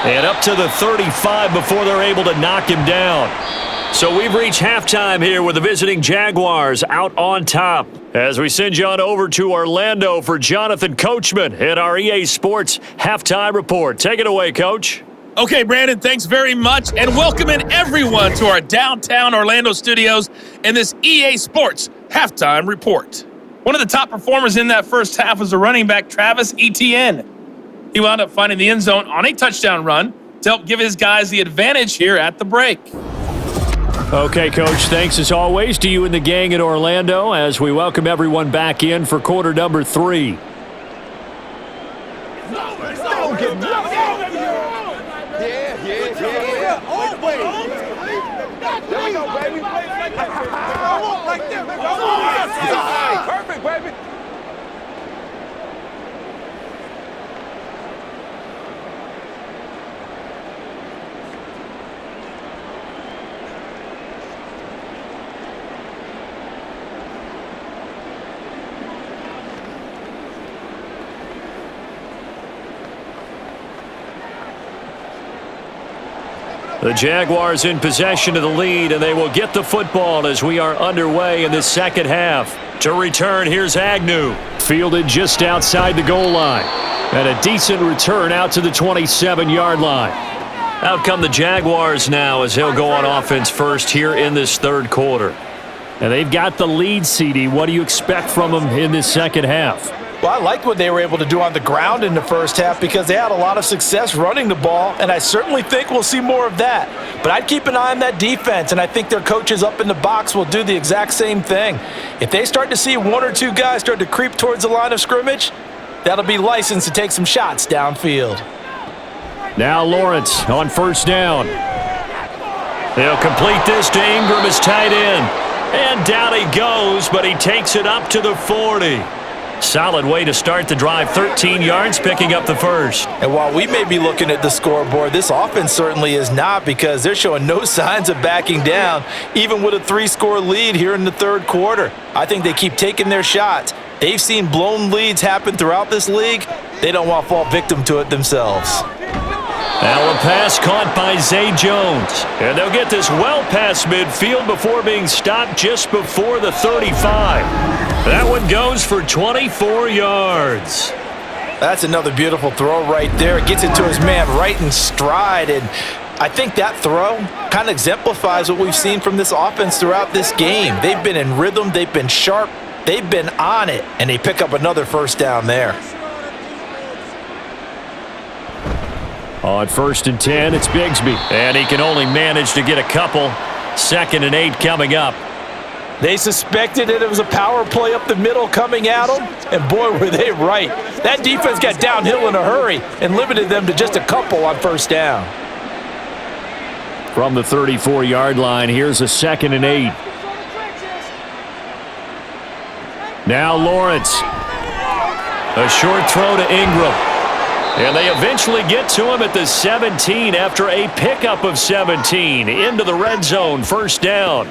And up to the 35 before they're able to knock him down. So we've reached halftime here with the visiting Jaguars out on top. As we send you on over to Orlando for Jonathan Coachman in our EA Sports Halftime Report. Take it away, Coach. Okay, Brandon, thanks very much. And welcome in everyone to our downtown Orlando studios in this EA Sports Halftime Report. One of the top performers in that first half was the running back Travis Etienne. He wound up finding the end zone on a touchdown run to help give his guys the advantage here at the break. Okay, Coach, thanks as always to you and the gang at Orlando as we welcome everyone back in for quarter number 3. Perfect, baby. The Jaguars in possession of the lead, and they will get the football as we are underway in the second half. To return, here's Agnew. Fielded just outside the goal line. And a decent return out to the 27-yard line. Out come the Jaguars now as he'll go on offense first here in this third quarter. And they've got the lead, CD. What do you expect from them in this second half? Well, I liked what they were able to do on the ground in the first half because they had a lot of success running the ball, and I certainly think we'll see more of that. But I'd keep an eye on that defense, and I think their coaches up in the box will do the exact same thing. If they start to see 1 or 2 guys start to creep towards the line of scrimmage, that'll be licensed to take some shots downfield. Now Lawrence on first down. They'll complete this to Ingram as tight end. And down he goes, but he takes it up to the 40. Solid way to start the drive. 13 yards, picking up the first. And while we may be looking at the scoreboard, this offense certainly is not, because they're showing no signs of backing down, even with a 3-score lead here in the third quarter. I think they keep taking their shots. They've seen blown leads happen throughout this league. They don't want to fall victim to it themselves. Now a pass caught by Zay Jones. And they'll get this well past midfield before being stopped just before the 35. That one goes for 24 yards. That's another beautiful throw right there. It gets it to his man right in stride. And I think that throw kind of exemplifies what we've seen from this offense throughout this game. They've been in rhythm. They've been sharp. They've been on it. And they pick up another first down there. On 1st and 10, it's Bigsby. And he can only manage to get a couple. 2nd and 8 coming up. They suspected it was a power play up the middle coming at them, and boy, were they right. That defense got downhill in a hurry and limited them to just a couple on first down. From the 34-yard line, here's a 2nd and 8. Now Lawrence. A short throw to Ingram. And they eventually get to him at the 17 after a pickup of 17 into the red zone, first down.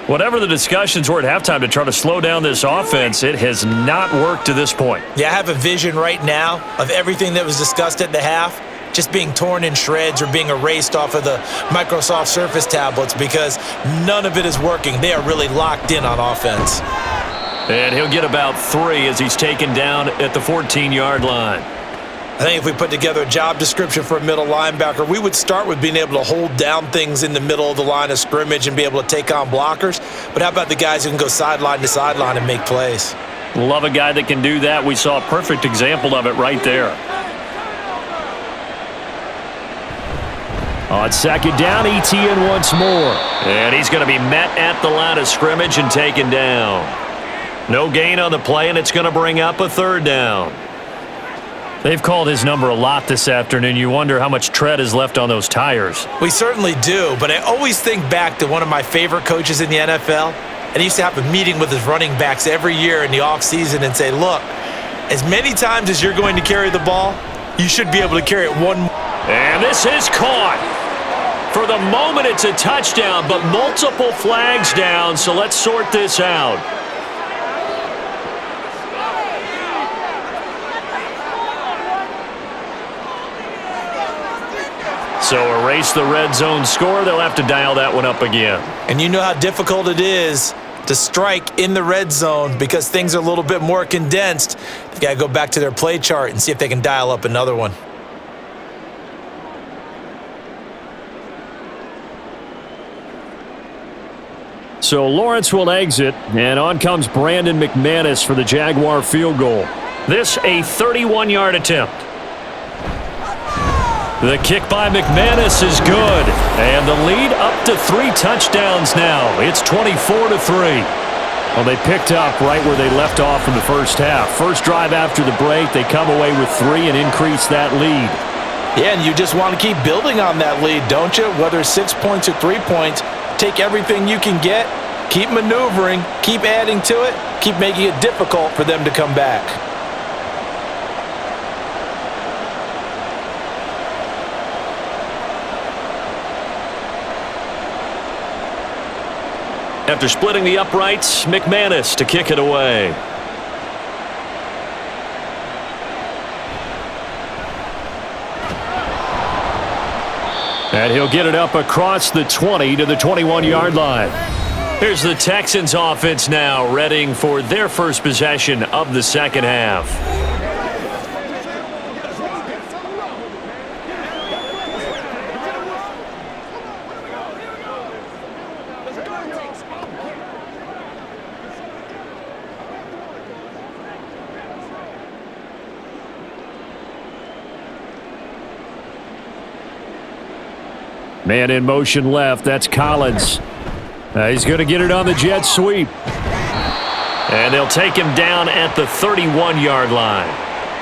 Whatever the discussions were at halftime to try to slow down this offense, it has not worked to this point. Yeah, I have a vision right now of everything that was discussed at the half just being torn in shreds or being erased off of the Microsoft Surface tablets, because none of it is working. They are really locked in on offense. And he'll get about 3 as he's taken down at the 14-yard line. I think if we put together a job description for a middle linebacker, we would start with being able to hold down things in the middle of the line of scrimmage and be able to take on blockers. But how about the guys who can go sideline to sideline and make plays? Love a guy that can do that. We saw a perfect example of it right there. On 2nd down, ETN once more. And he's going to be met at the line of scrimmage and taken down. No gain on the play, and it's going to bring up a 3rd down. They've called his number a lot this afternoon. You wonder how much tread is left on those tires. We certainly do, but I always think back to one of my favorite coaches in the NFL. And he used to have a meeting with his running backs every year in the offseason and say, look, as many times as you're going to carry the ball, you should be able to carry it one more. And this is caught. For the moment, it's a touchdown, but multiple flags down, so let's sort this out. So erase the red zone score. They'll have to dial that one up again. And you know how difficult it is to strike in the red zone because things are a little bit more condensed. They've got to go back to their play chart and see if they can dial up another one. So Lawrence will exit, and on comes Brandon McManus for the Jaguar field goal. This a 31-yard attempt. The kick by McManus is good, and the lead up to 3 touchdowns now. It's 24-3. Well, they picked up right where they left off in the first half. First drive after the break, they come away with 3 and increase that lead. Yeah, and you just want to keep building on that lead, don't you? Whether it's 6 points or 3 points, take everything you can get, keep maneuvering, keep adding to it, keep making it difficult for them to come back. After splitting the uprights, McManus to kick it away. And he'll get it up across the 20 to the 21-yard line. Here's the Texans offense now, readying for their first possession of the second half. Man in motion left. That's Collins. He's going to get it on the jet sweep. And they'll take him down at the 31-yard line.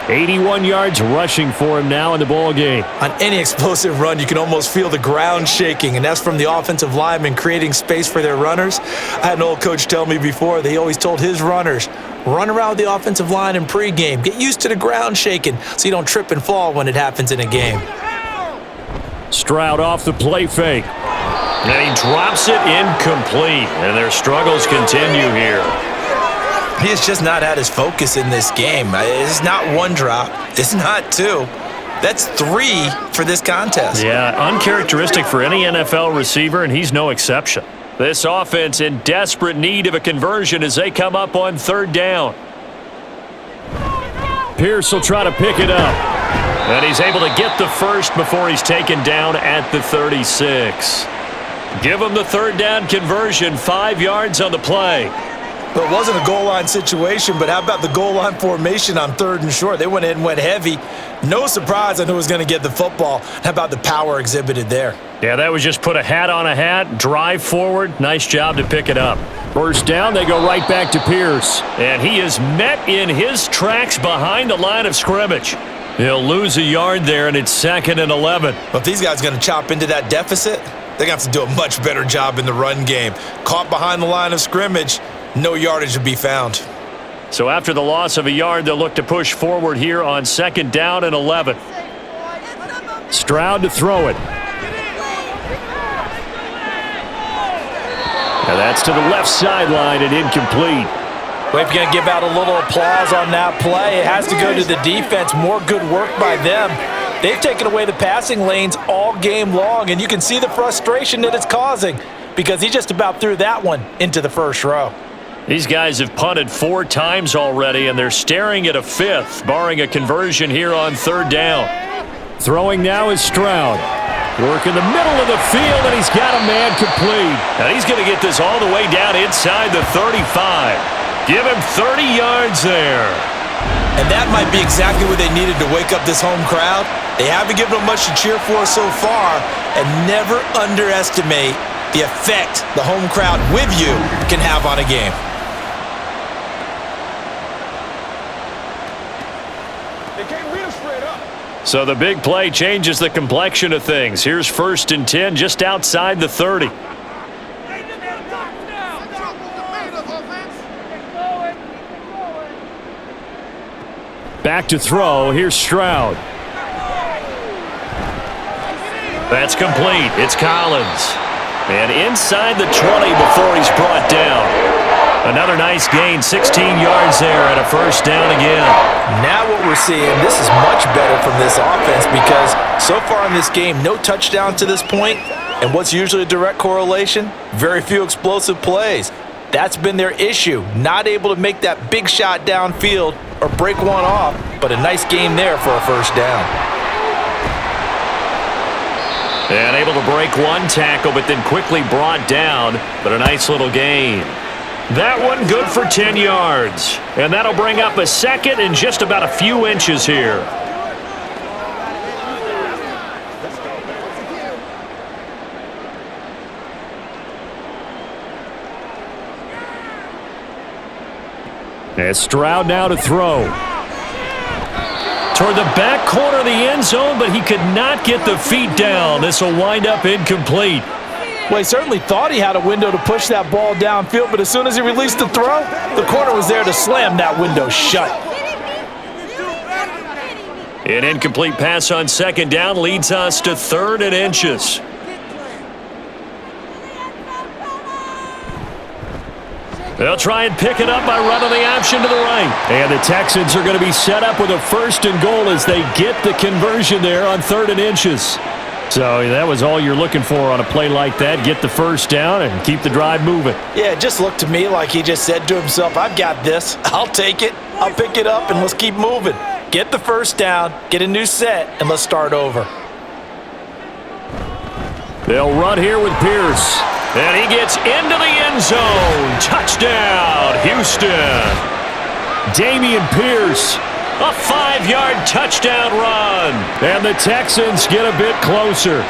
81 yards rushing for him now in the ball game. On any explosive run, you can almost feel the ground shaking, and that's from the offensive linemen creating space for their runners. I had an old coach tell me before, they always told his runners, run around the offensive line in pregame. Get used to the ground shaking so you don't trip and fall when it happens in a game. Stroud off the play fake. And he drops it incomplete, and their struggles continue here. He has just not had his focus in this game. It's not one drop. It's not two. That's 3 for this contest. Yeah, uncharacteristic for any NFL receiver, and he's no exception. This offense in desperate need of a conversion as they come up on 3rd down. Pierce will try to pick it up. And he's able to get the first before he's taken down at the 36. Give him the 3rd down conversion, 5 yards on the play. Well, it wasn't a goal line situation, but how about the goal line formation on 3rd and short? They went in, went heavy. No surprise on who was going to get the football. How about the power exhibited there? Yeah, that was just put a hat on a hat, drive forward. Nice job to pick it up. 1st down, they go right back to Pierce. And he is met in his tracks behind the line of scrimmage. He'll lose a yard there, and it's 2nd and 11. Well, if these guys are going to chop into that deficit, they're going to have to do a much better job in the run game. Caught behind the line of scrimmage, no yardage to be found. So after the loss of a yard, they'll look to push forward here on 2nd down and 11. Stroud to throw it. And that's to the left sideline and incomplete. Well, if you're going to give out a little applause on that play, it has to go to the defense. More good work by them. They've taken away the passing lanes all game long, and you can see the frustration that it's causing because he just about threw that one into the 1st row. These guys have punted 4 times already, and they're staring at a 5th, barring a conversion here on 3rd down. Throwing now is Stroud. Work in the middle of the field, and he's got a man complete. And he's going to get this all the way down inside the 35. Give him 30 yards there. And that might be exactly what they needed to wake up this home crowd. They haven't given them much to cheer for so far, and never underestimate the effect the home crowd with you can have on a game. So the big play changes the complexion of things. Here's 1st and 10 just outside the 30. Back to throw. Here's Stroud. That's complete. It's Collins. And inside the 20 before he's brought down. Another nice gain, 16 yards there and a 1st down again. Now what we're seeing, this is much better from this offense because so far in this game, no touchdown to this point. And what's usually a direct correlation? Very few explosive plays. That's been their issue, not able to make that big shot downfield or break one off, but a nice game there for a 1st down. And able to break one tackle, but then quickly brought down, but a nice little gain. That one good for 10 yards. And that'll bring up a 2nd and just about a few inches here. And Stroud now to throw. Toward the back corner of the end zone, but he could not get the feet down. This will wind up incomplete. Well, he certainly thought he had a window to push that ball downfield, but as soon as he released the throw, the corner was there to slam that window shut. An incomplete pass on 2nd down leads us to 3rd and inches. They'll try and pick it up by running the option to the right. And the Texans are going to be set up with a 1st and goal as they get the conversion there on 3rd and inches. So that was all you're looking for on a play like that. Get the 1st down and keep the drive moving. Yeah, it just looked to me like he just said to himself, I've got this. I'll take it. I'll pick it up, and let's keep moving. Get the 1st down, get a new set, and let's start over. They'll run here with Pierce. And he gets into the end zone. Touchdown, Houston. Dameon Pierce. A 5-yard touchdown run. And the Texans get a bit closer.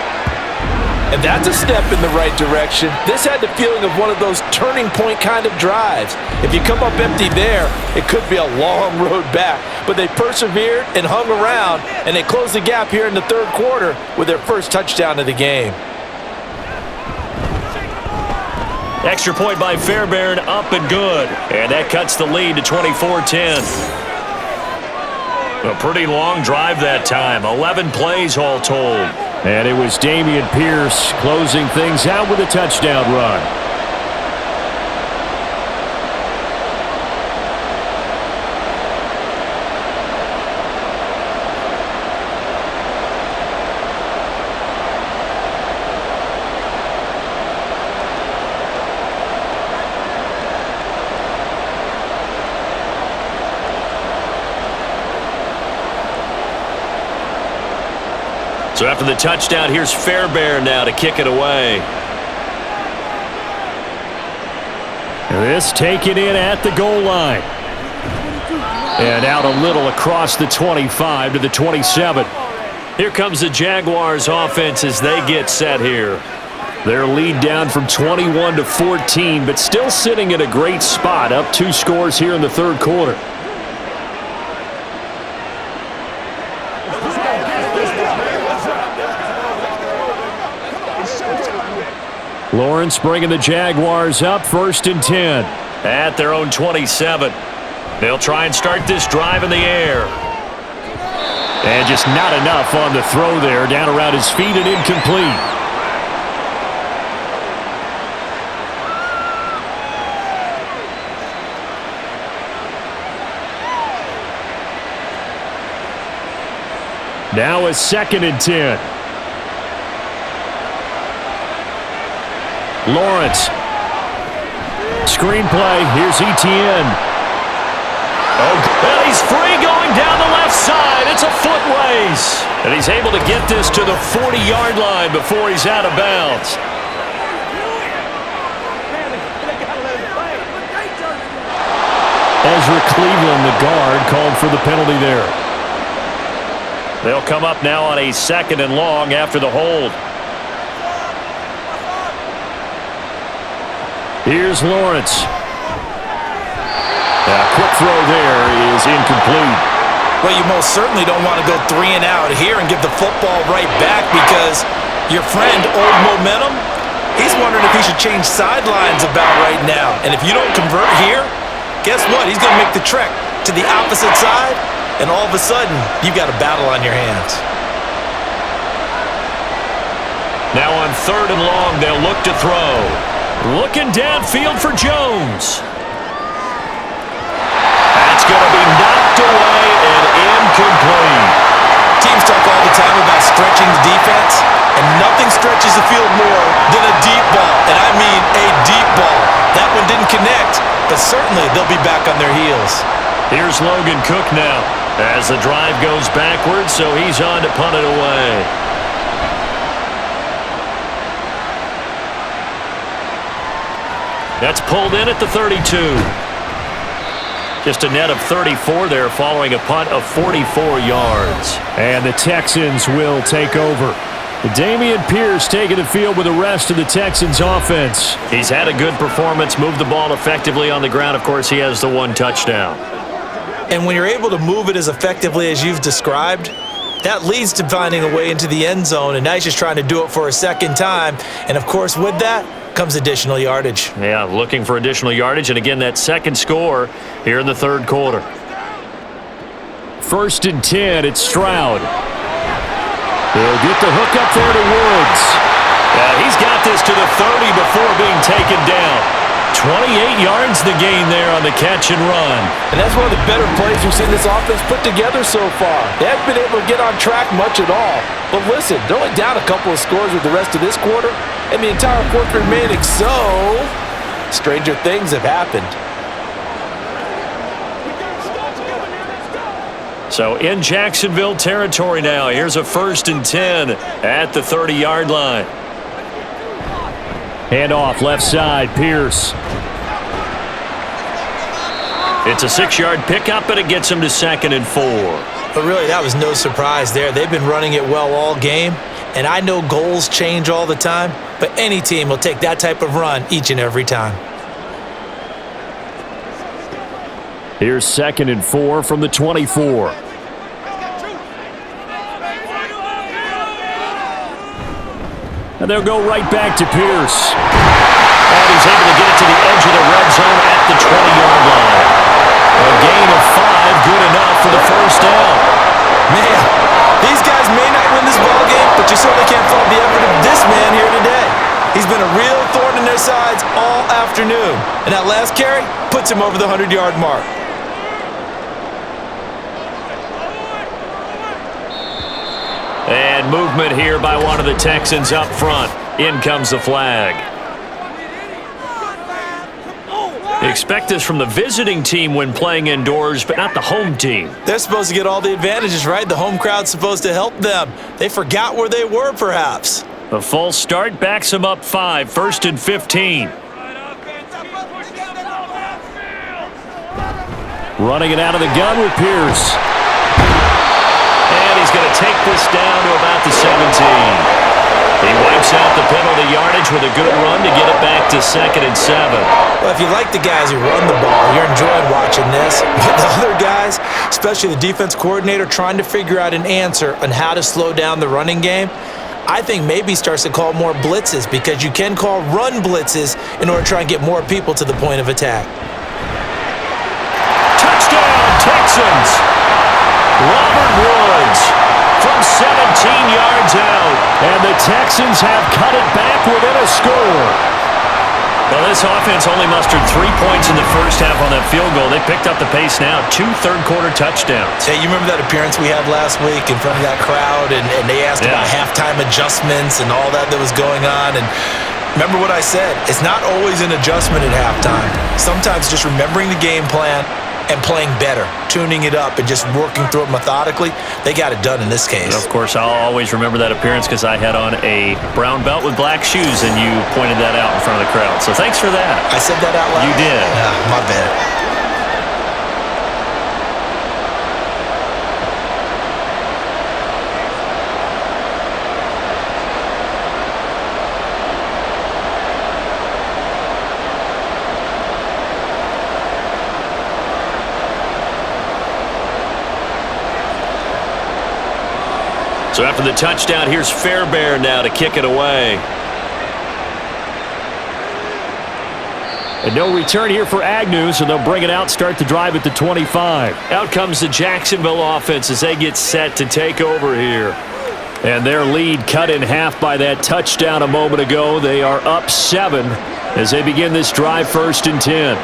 And that's a step in the right direction. This had the feeling of one of those turning point kind of drives. If you come up empty there, it could be a long road back. But they persevered and hung around, and they closed the gap here in the third quarter with their first touchdown of the game. Extra point by Fairbairn, up and good. And that cuts the lead to 24-10. A pretty long drive that time, 11 plays all told. And it was Dameon Pierce closing things out with a touchdown run. So after the touchdown, here's Fairbairn now to kick it away. This taken in at the goal line. And out a little across the 25 to the 27. Here comes the Jaguars offense as they get set here. Their lead down from 21 to 14, but still sitting in a great spot, up 2 scores here in the third quarter. Lawrence bringing the Jaguars up, 1st and 10 at their own 27. They'll try and start this drive in the air. And just not enough on the throw there, down around his feet and incomplete. Now a 2nd and 10. Lawrence. Screenplay. Here's Etienne. Oh, and he's free going down the left side. It's a foot race. And he's able to get this to the 40-yard line before he's out of bounds. Ezra Cleveland, the guard, called for the penalty there. They'll come up now on a 2nd and long after the hold. Here's Lawrence. A quick throw there is incomplete. Well, you most certainly don't want to go 3 and out here and give the football right back because your friend, Old Momentum, he's wondering if he should change sidelines about right now. And if you don't convert here, guess what? He's going to make the trek to the opposite side, and all of a sudden, you've got a battle on your hands. Now on 3rd and long, they'll look to throw. Looking downfield for Jones. That's going to be knocked away and incomplete. Teams talk all the time about stretching the defense, and nothing stretches the field more than a deep ball. And I mean a deep ball. That one didn't connect, but certainly they'll be back on their heels. Here's Logan Cook now as the drive goes backwards, so he's on to punt it away. That's pulled in at the 32. Just a net of 34 there following a punt of 44 yards. And the Texans will take over. Dameon Pierce taking the field with the rest of the Texans offense. He's had a good performance, moved the ball effectively on the ground. Of course, he has the 1 touchdown. And when you're able to move it as effectively as you've described, that leads to finding a way into the end zone, and now he's just trying to do it for a 2nd time. And, of course, with that comes additional yardage. Yeah, looking for additional yardage, and again, that 2nd score here in the 3rd quarter. 1st and 10, it's Stroud. He'll get the hook up there to Woods. He's got this to the 30 before being taken down. 28 yards the gain there on the catch and run. And that's one of the better plays we've seen this offense put together so far. They haven't been able to get on track much at all. But listen, they're only down a couple of scores with the rest of this quarter, and the entire 4th remaining, so stranger things have happened. So in Jacksonville territory now, here's a 1st and 10 at the 30-yard line. Handoff left side, Pierce. It's a 6-yard pickup, and it gets him to 2nd and 4. But really, that was no surprise there. They've been running it well all game, And I know goals change all the time, but any team will take that type of run each and every time. Here's 2nd and 4 from the 24. And they'll go right back to Pierce. And he's able to get it to the edge of the red zone at the 20-yard line. A gain of 5, good enough for the first down. Man, these guys may not win this ballgame, but you certainly can't fault the effort of this man here today. He's been a real thorn in their sides all afternoon. And that last carry puts him over the 100-yard mark. And movement here by one of the Texans up front. In comes the flag. Expect this from the visiting team when playing indoors, but not the home team. They're supposed to get all the advantages, right? The home crowd's supposed to help them. They forgot where they were, perhaps. A false start backs them up 5, 1st and 15. Running it out of the gun with Pierce. And he's going to take this down to about the 17. He wipes out the penalty yardage with a good run to get it back to 2nd and 7. Well, if you like the guys who run the ball, you're enjoying watching this. But the other guys, especially the defense coordinator, trying to figure out an answer on how to slow down the running game, I think maybe starts to call more blitzes, because you can call run blitzes in order to try and get more people to the point of attack. Touchdown, Texans! Robert Woods from 17 yards out, and the Texans have cut it back within a score. Well, this offense only mustered 3 points in the first half on that field goal. They picked up the pace now, 2 third-quarter touchdowns. Hey, you remember that appearance we had last week in front of that crowd, and they asked about halftime adjustments and all that was going on, and remember what I said, it's not always an adjustment at halftime. Sometimes just remembering the game plan and playing better, tuning it up, and just working through it methodically. They got it done in this case. And of course, I'll always remember that appearance because I had on a brown belt with black shoes, and you pointed that out in front of the crowd. So thanks for that. I said that out loud? You did. Yeah, my bad. So after the touchdown, here's Fairbairn now to kick it away. And no return here for Agnew, so they'll bring it out, start the drive at the 25. Out comes the Jacksonville offense as they get set to take over here. And their lead cut in half by that touchdown a moment ago. They are up 7 as they begin this drive, 1st and 10.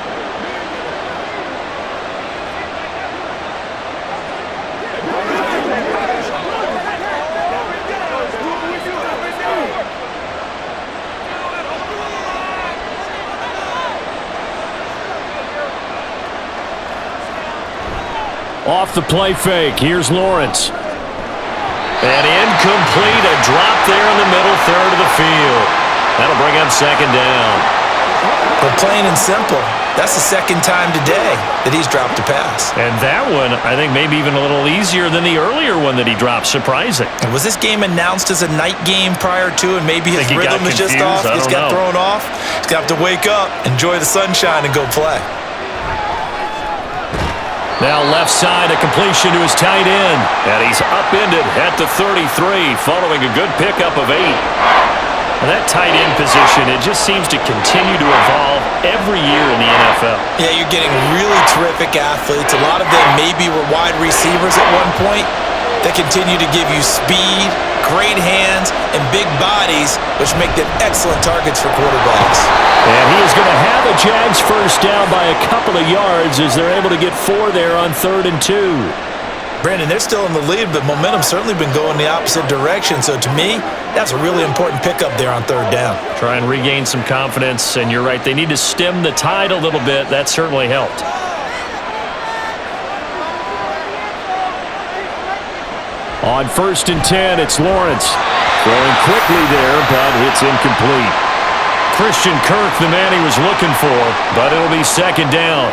Off the play fake, here's Lawrence. And incomplete, a drop there in the middle third of the field. That'll bring up 2nd down. But plain and simple, that's the 2nd time today that he's dropped a pass. And that one, I think maybe even a little easier than the earlier one that he dropped, surprising. And was this game announced as a night game prior to, and maybe his rhythm is just off? He's got thrown off. He's got to wake up, enjoy the sunshine, and go play. Now left side, a completion to his tight end. And he's upended at the 33, following a good pickup of 8. And that tight end position, it just seems to continue to evolve every year in the NFL. Yeah, you're getting really terrific athletes. A lot of them maybe were wide receivers at one point. They continue to give you speed, great hands, and big bodies, which make them excellent targets for quarterbacks. And he is going to have a JAGS first down by a couple of yards as they're able to get 4 there on 3rd and 2. Brandon, they're still in the lead, but momentum's certainly been going the opposite direction. So to me, that's a really important pickup there on 3rd down. Try and regain some confidence, and you're right, they need to stem the tide a little bit. That certainly helped. On 1st and 10, it's Lawrence. Throwing quickly there, but it's incomplete. Christian Kirk, the man he was looking for, but it'll be 2nd down.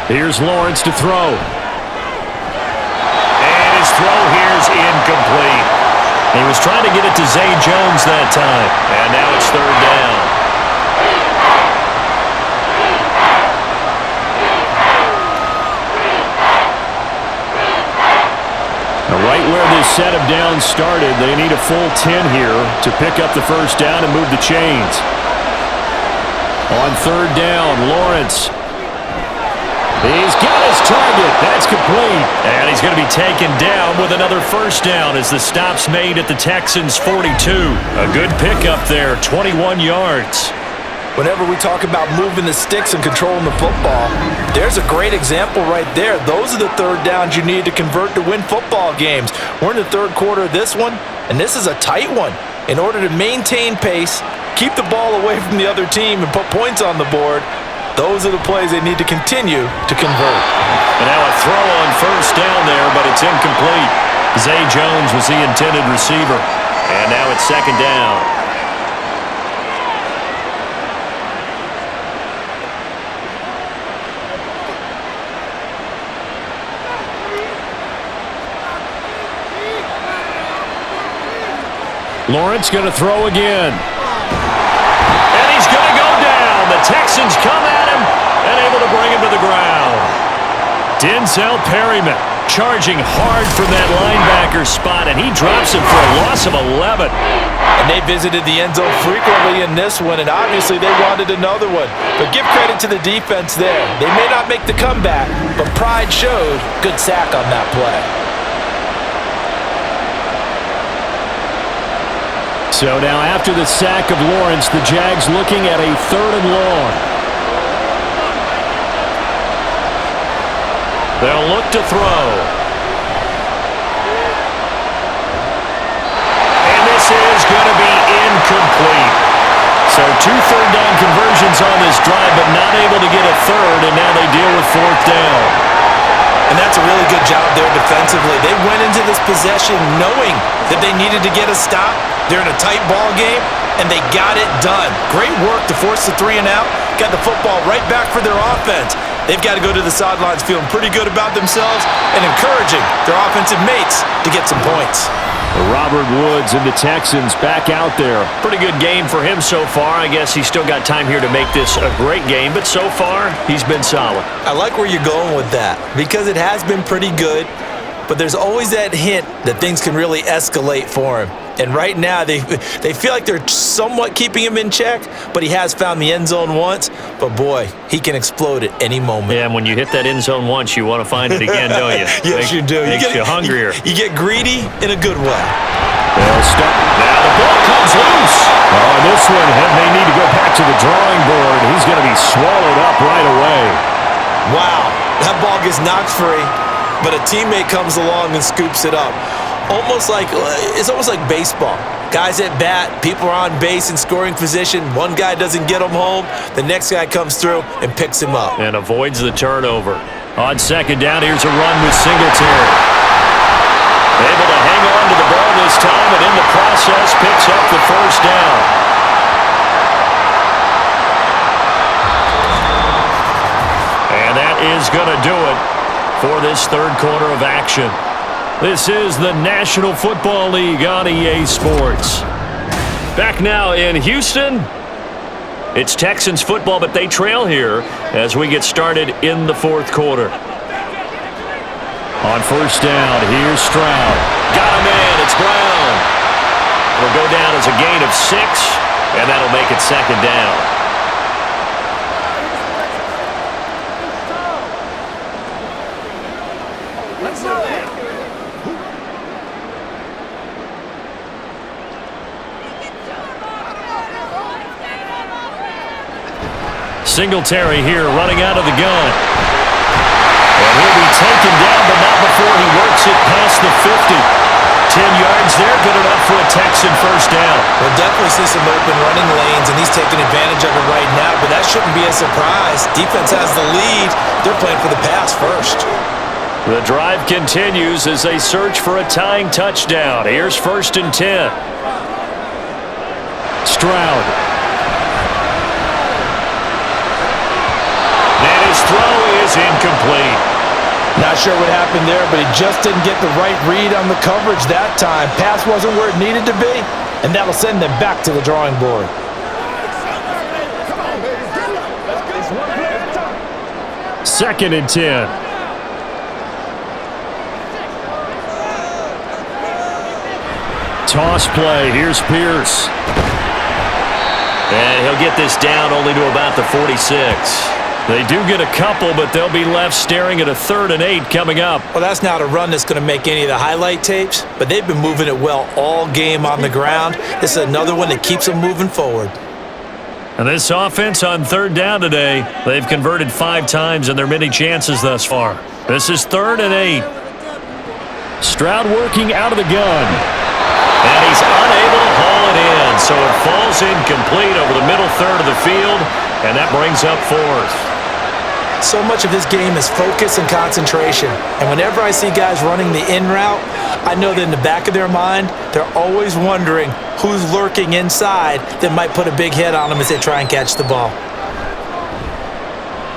Here's Lawrence to throw. And his throw here's incomplete. He was trying to get it to Zay Jones that time. And now it's third down. Now right where this set of downs started, they need a full 10 here to pick up the first down and move the chains. On third down, Lawrence. He's got his target. That's complete. And he's going to be taken down with another first down as the stop's made at the Texans' 42. A good pickup there, 21 yards. Whenever we talk about moving the sticks and controlling the football, there's a great example right there. Those are the third downs you need to convert to win football games. We're in the third quarter of this one, and this is a tight one. In order to maintain pace, keep the ball away from the other team, and put points on the board, those are the plays they need to continue to convert. And now a throw on first down there, but it's incomplete. Zay Jones was the intended receiver. And now it's second down. Lawrence going to throw again. And he's going to go down. The Texans come at him and able to bring him to the ground. Denzel Perryman charging hard from that linebacker spot, and he drops him for a loss of 11. And they visited the end zone frequently in this one, and obviously they wanted another one. But give credit to the defense there. They may not make the comeback, but pride showed. Good sack on that play. So now after the sack of Lawrence, the Jags looking at a third and long. They'll look to throw. And this is going to be incomplete. So 2 third down conversions on this drive, but not able to get a third, and now they deal with fourth down. And that's a really good job there defensively. They went into this possession knowing that they needed to get a stop. They're in a tight ball game, and they got it done. Great work to force the 3 and out. Got the football right back for their offense. They've got to go to the sidelines feeling pretty good about themselves and encouraging their offensive mates to get some points. Robert Woods and the Texans back out there. Pretty good game for him so far. I guess he's still got time here to make this a great game, but so far, he's been solid. I like where you're going with that because it has been pretty good, but there's always that hint that things can really escalate for him. And right now, they feel like they're somewhat keeping him in check, but he has found the end zone once. But, boy, he can explode at any moment. Yeah, and when you hit that end zone once, you want to find it again, don't you? Yes, you do. Makes you hungrier. You get greedy in a good way. They'll stop. Now the ball comes loose. Oh, this one may need to go back to the drawing board. He's going to be swallowed up right away. Wow, that ball gets knocked free, but a teammate comes along and scoops it up. It's almost like baseball. Guys at bat, people are on base in scoring position. One guy doesn't get him home. The next guy comes through and picks him up. And avoids the turnover. On second down, here's a run with Singletary. Able to hang on to the ball this time, and in the process, picks up the first down. And that is going to do it for this third quarter of action. This is the National Football League on EA Sports. Back now in Houston. It's Texans football, but they trail here as we get started in the fourth quarter. On first down, here's Stroud. Got a man, it's Brown. It'll go down as a gain of 6, and that'll make it second down. Singletary here running out of the gun. And he'll be taken down, but not before he works it past the 50. 10 yards there, good enough for a Texan first down. We'll definitely see some open running lanes, and he's taking advantage of it right now, but that shouldn't be a surprise. Defense has the lead. They're playing for the pass first. The drive continues as they search for a tying touchdown. Here's first and 10. Stroud. And his throw is incomplete. Not sure what happened there, but he just didn't get the right read on the coverage that time. Pass wasn't where it needed to be, and that'll send them back to the drawing board. Second and 10. Toss play. Here's Pierce. And he'll get this down only to about the 46. They do get a couple, but they'll be left staring at a 3rd and 8 coming up. Well, that's not a run that's going to make any of the highlight tapes, but they've been moving it well all game on the ground. This is another one that keeps them moving forward. And this offense on 3rd down today, they've converted 5 times in their many chances thus far. This is 3rd and 8. Stroud working out of the gun. And he's unable to haul it in, so it falls incomplete over the middle third of the field, and that brings up 4th. So much of this game is focus and concentration. And whenever I see guys running the in route, I know that in the back of their mind, they're always wondering who's lurking inside that might put a big hit on them as they try and catch the ball.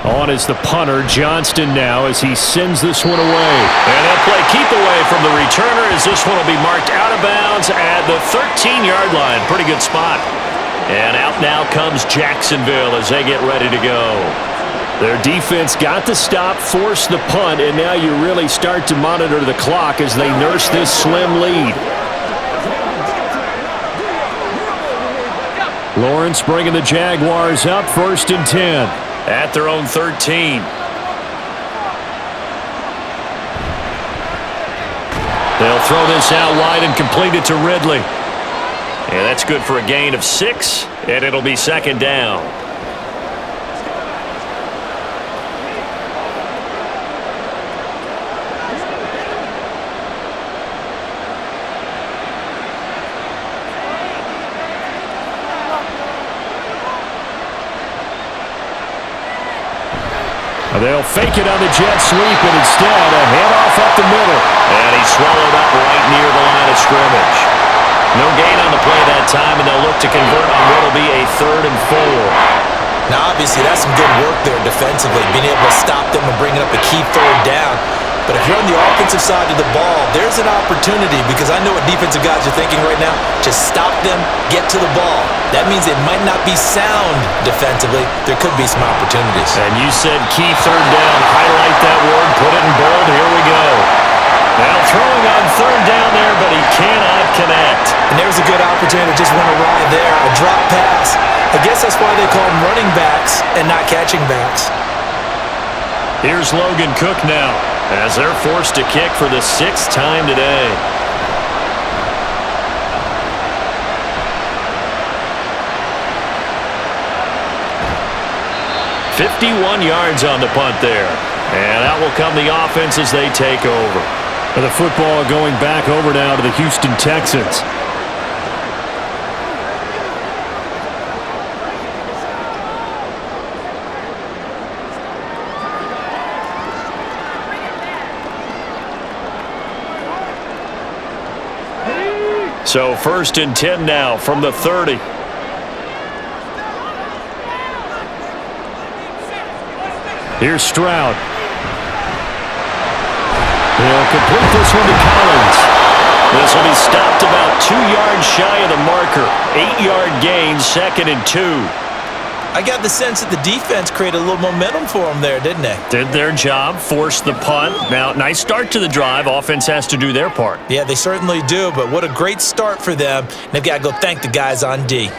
On is the punter, Johnston now, as he sends this one away. And they'll play keep away from the returner as this one will be marked out of bounds at the 13-yard line. Pretty good spot. And out now comes Jacksonville as they get ready to go. Their defense got the stop, forced the punt, and now you really start to monitor the clock as they nurse this slim lead. Lawrence bringing the Jaguars up, 1st and 10 at their own 13. They'll throw this out wide and complete it to Ridley. And that's good for a gain of 6, and it'll be 2nd down. They'll fake it on the jet sweep, and instead a handoff up the middle. And he's swallowed up right near the line of scrimmage. No gain on the play that time, and they'll look to convert on what will be a 3rd and 4. Now, obviously, that's some good work there defensively, being able to stop them and bringing up a key 3rd down. But if you're on the offensive side of the ball, there's an opportunity, because I know what defensive guys are thinking right now. Just stop them, get to the ball. That means it might not be sound defensively. There could be some opportunities. And you said key 3rd down. Highlight that word, put it in bold. Here we go. Now throwing on 3rd down there, but he cannot connect. And there's a good opportunity to just win a ride there, a drop pass. I guess that's why they call them running backs and not catching backs. Here's Logan Cook now, as they're forced to kick for the 6th time today. "51 yards on the punt there. And out will come the offense as they take over. The football going back over now to the Houston Texans. So 1st and 10 now from the 30. Here's Stroud. He'll complete this one to Collins. This will be stopped about 2 yards shy of the marker. 8-yard gain, 2nd and 2. I got the sense that the defense created a little momentum for them there, didn't they? Did their job, forced the punt. Now, nice start to the drive. Offense has to do their part. Yeah, they certainly do, but what a great start for them. They've got to go thank the guys on D.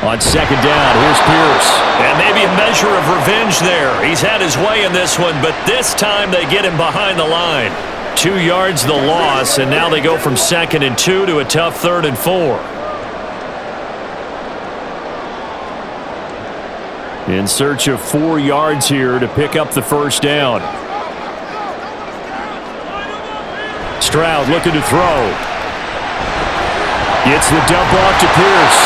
On 2nd down, here's Pierce. And maybe a measure of revenge there. He's had his way in this one, but this time they get him behind the line. 2 yards the loss, and now they go from 2nd and 2 to a tough 3rd and 4. In search of 4 yards here to pick up the 1st down. Stroud looking to throw. Gets the dump off to Pierce.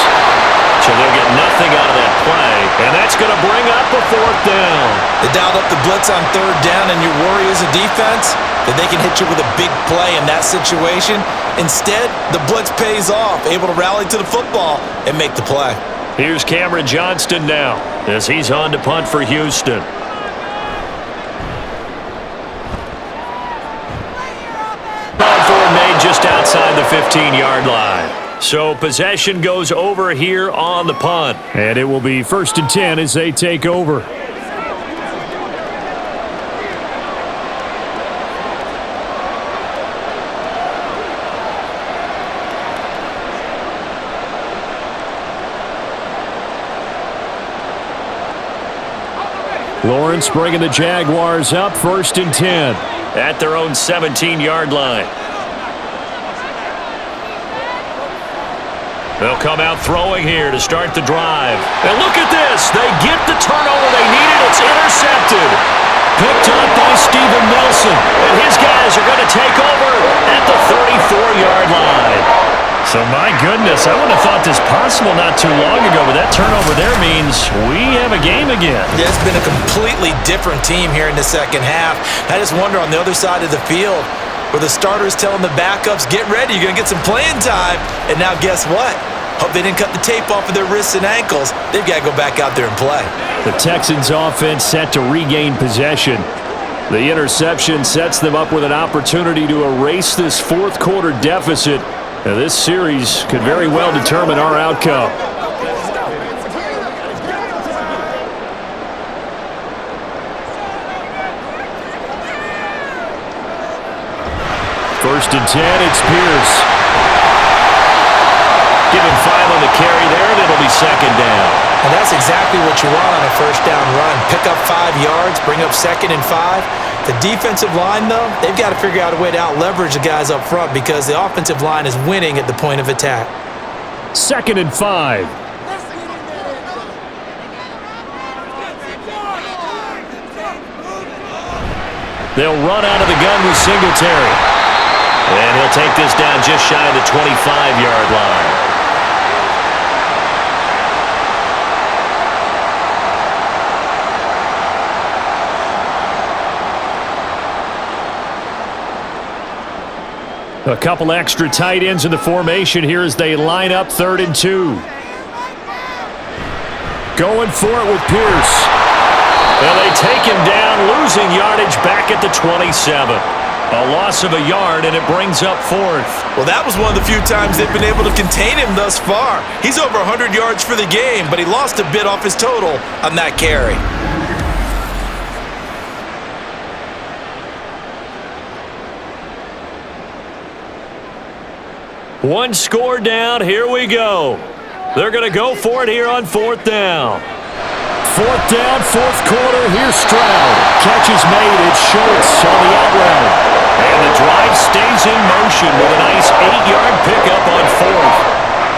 So they'll get nothing out of that play, and that's going to bring up a 4th down. They dialed up the blitz on 3rd down, and your worry as a defense that they can hit you with a big play in that situation. Instead, the blitz pays off, able to rally to the football and make the play. Here's Cameron Johnston now as he's on to punt for Houston. Made just outside the 15-yard line. So possession goes over here on the punt. And it will be 1st and 10 as they take over. Lawrence bringing the Jaguars up 1st and 10 at their own 17-yard line. They'll come out throwing here to start the drive. And look at this. They get the turnover they needed. It's intercepted. Picked up by Steven Nelson. And his guys are going to take over at the 34-yard line. So, my goodness, I wouldn't have thought this possible not too long ago, but that turnover there means we have a game again. Yeah, it's been a completely different team here in the second half. I just wonder on the other side of the field where the starters telling the backups, get ready, you're going to get some playing time. And now guess what? Hope they didn't cut the tape off of their wrists and ankles. They've got to go back out there and play. The Texans offense set to regain possession. The interception sets them up with an opportunity to erase this fourth quarter deficit. Now, this series could very well determine our outcome. First and 10, it's Pierce. Give him 5 on the carry there, and it'll be 2nd down. And that's exactly what you want on a first down run. Pick up 5 yards, bring up 2nd and 5. The defensive line, though, they've got to figure out a way to out-leverage the guys up front because the offensive line is winning at the point of attack. 2nd and 5. They'll run out of the gun with Singletary. And he'll take this down just shy of the 25-yard line. A couple extra tight ends in the formation here as they line up 3rd and 2. Going for it with Pierce. And they take him down, losing yardage back at the 27. A loss of a yard, and it brings up 4th. Well, that was one of the few times they've been able to contain him thus far. He's over 100 yards for the game, but he lost a bit off his total on that carry. One score down, here we go. They're going to go for it here on 4th down. 4th down, 4th quarter, here's Stroud. Catch is made, it's Schultz on the out route. And the drive stays in motion with a nice 8-yard pickup on 4th.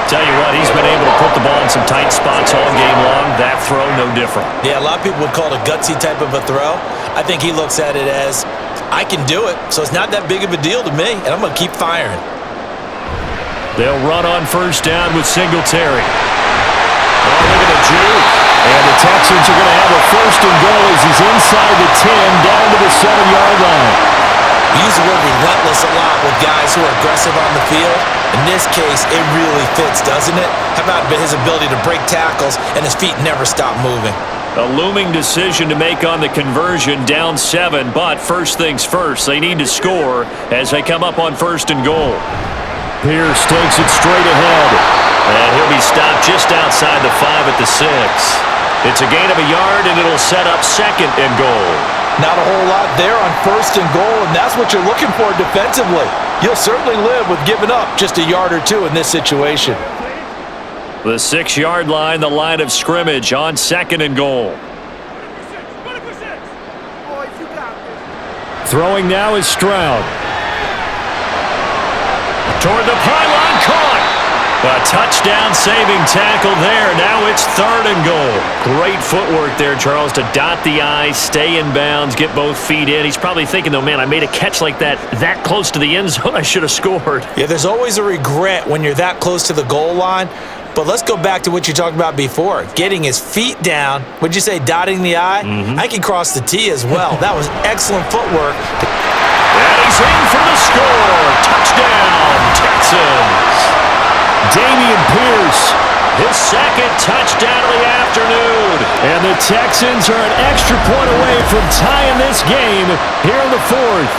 Tell you what, he's been able to put the ball in some tight spots all game long. That throw, no different. Yeah, a lot of people would call it a gutsy type of a throw. I think he looks at it as, I can do it, so it's not that big of a deal to me, and I'm going to keep firing. They'll run on 1st down with Singletary. Oh, look at the juke. And the Texans are going to have a 1st and goal as he's inside the 10, down to the 7-yard line. Use the word relentless a lot with guys who are aggressive on the field. In this case, it really fits, doesn't it? How about his ability to break tackles and his feet never stop moving? A looming decision to make on the conversion, down 7, but first things first, they need to score as they come up on 1st and goal. Pierce takes it straight ahead. And he'll be stopped just outside the 5 at the 6. It's a gain of a yard, and it'll set up 2nd and goal. Not a whole lot there on 1st and goal, and that's what you're looking for defensively. You'll certainly live with giving up just a yard or 2 in this situation. The 6-yard line, the line of scrimmage on 2nd and goal. Throwing now is Stroud. Toward the pylon, caught. A touchdown-saving tackle there. Now it's 3rd and goal. Great footwork there, Charles, to dot the I, stay in bounds, get both feet in. He's probably thinking, though, man, I made a catch like that close to the end zone. I should have scored. Yeah, there's always a regret when you're that close to the goal line. But let's go back to what you talked about before. Getting his feet down. Would you say dotting the I? I can cross the T as well. That was excellent footwork. And he's in for the score. Touchdown, Texans. Dameon Pierce, his 2nd touchdown. stat of the afternoon. And the Texans are an extra point away from tying this game here in the fourth.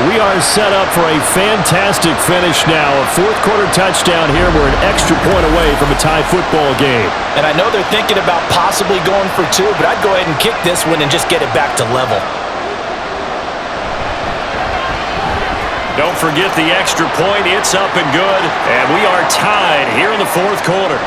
We are set up for a fantastic finish now. A fourth-quarter touchdown here. We're an extra point away from a tie football game. And I know they're thinking about possibly going for two, but I'd go ahead and kick this one and just get it back to level. Don't forget the extra point. It's up and good. And we are tied here in the fourth quarter.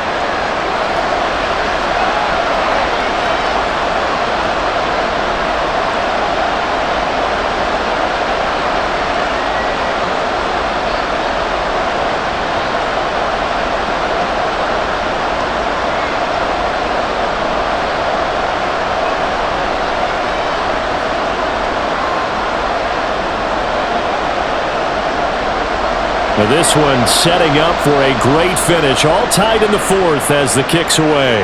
Now this one setting up for a great finish. All tied in the fourth as the kick's away.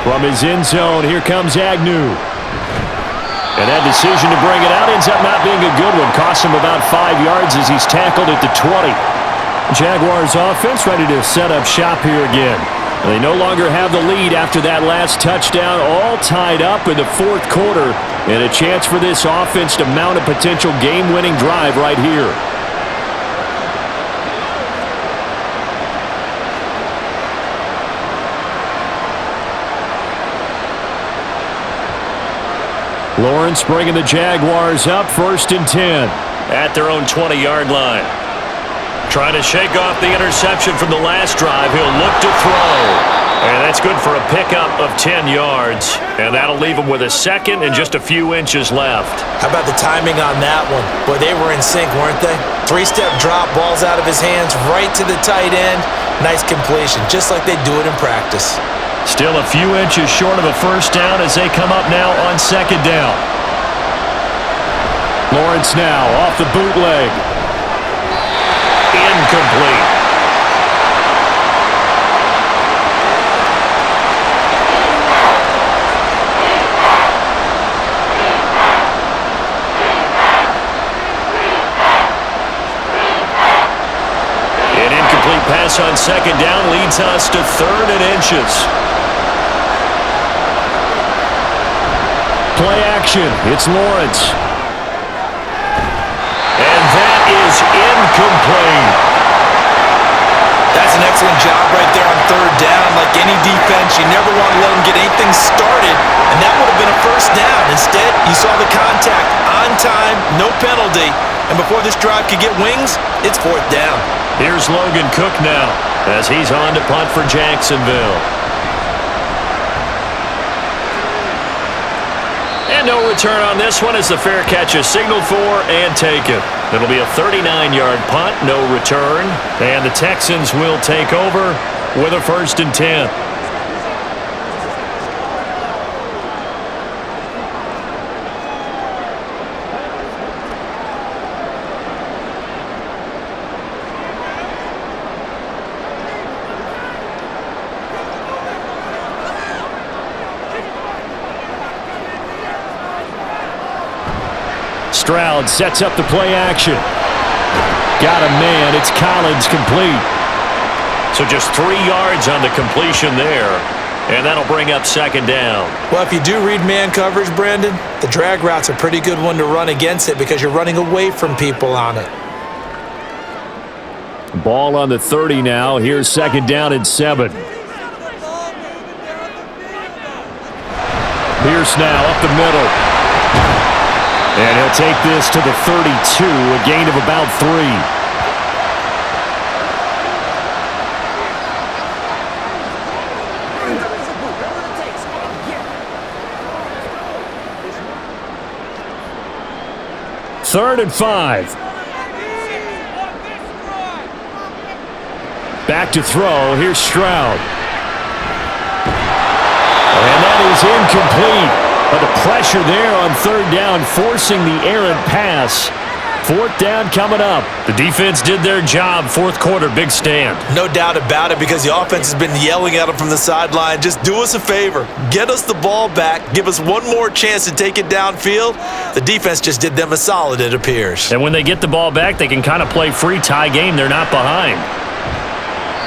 From his end zone, here comes Agnew. And that decision to bring it out ends up not being a good one. Costs him about 5 yards as he's tackled at the 20. Jaguars offense ready to set up shop here again. They no longer have the lead after that last touchdown. All tied up in the fourth quarter. And a chance for this offense to mount a potential game-winning drive right here. Lawrence bringing the Jaguars up 1st and 10 at their own 20-yard line. Trying to shake off the interception from the last drive. He'll look to throw. And that's good for a pickup of 10 yards. And that'll leave him with a second and just a few inches left. How about the timing on that one? Boy, they were in sync, weren't they? 3-step drop, balls out of his hands, right to the tight end. Nice completion, just like they do it in practice. Still a few inches short of a first down as they come up now on 2nd down. Lawrence now off the bootleg. Incomplete. An incomplete pass on 2nd down leads us to 3rd and inches. Play action. It's Lawrence. And that is incomplete. That's an excellent job right there on 3rd down. Like any defense, you never want to let them get anything started, and that would have been a first down. Instead, you saw the contact on time, no penalty, and before this drive could get wings, it's 4th down. Here's Logan Cook now as he's on to punt for Jacksonville. And no return on this one as the fair catch is signaled for and taken. It'll be a 39-yard punt, no return. And the Texans will take over with a 1st and 10. Stroud sets up the play action. Got a man. It's Collins complete. So just 3 yards on the completion there. And that'll bring up 2nd down. Well, if you do read man coverage, Brandon, the drag route's a pretty good one to run against it because you're running away from people on it. Ball on the 30 now. Here's 2nd down and 7. Pierce now up the middle. And he'll take this to the 32, a gain of about 3. Third and 5. Back to throw. Here's Stroud. And that is incomplete. But the pressure there on 3rd down, forcing the errant pass. 4th down coming up. The defense did their job. 4th quarter, big stand. No doubt about it because the offense has been yelling at them from the sideline. Just do us a favor. Get us the ball back. Give us one more chance to take it downfield. The defense just did them a solid, it appears. And when they get the ball back, they can kind of play free tie game. They're not behind.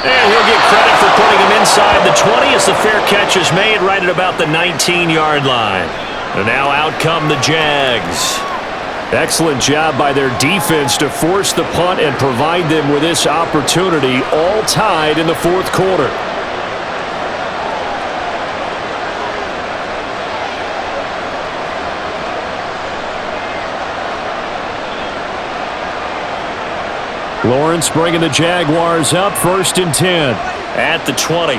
And he'll get credit for putting him inside the 20 as the fair catch is made right at about the 19-yard line. And now out come the Jags. Excellent job by their defense to force the punt and provide them with this opportunity, all tied in the fourth quarter. Lawrence bringing the Jaguars up, 1st and 10 at the 20.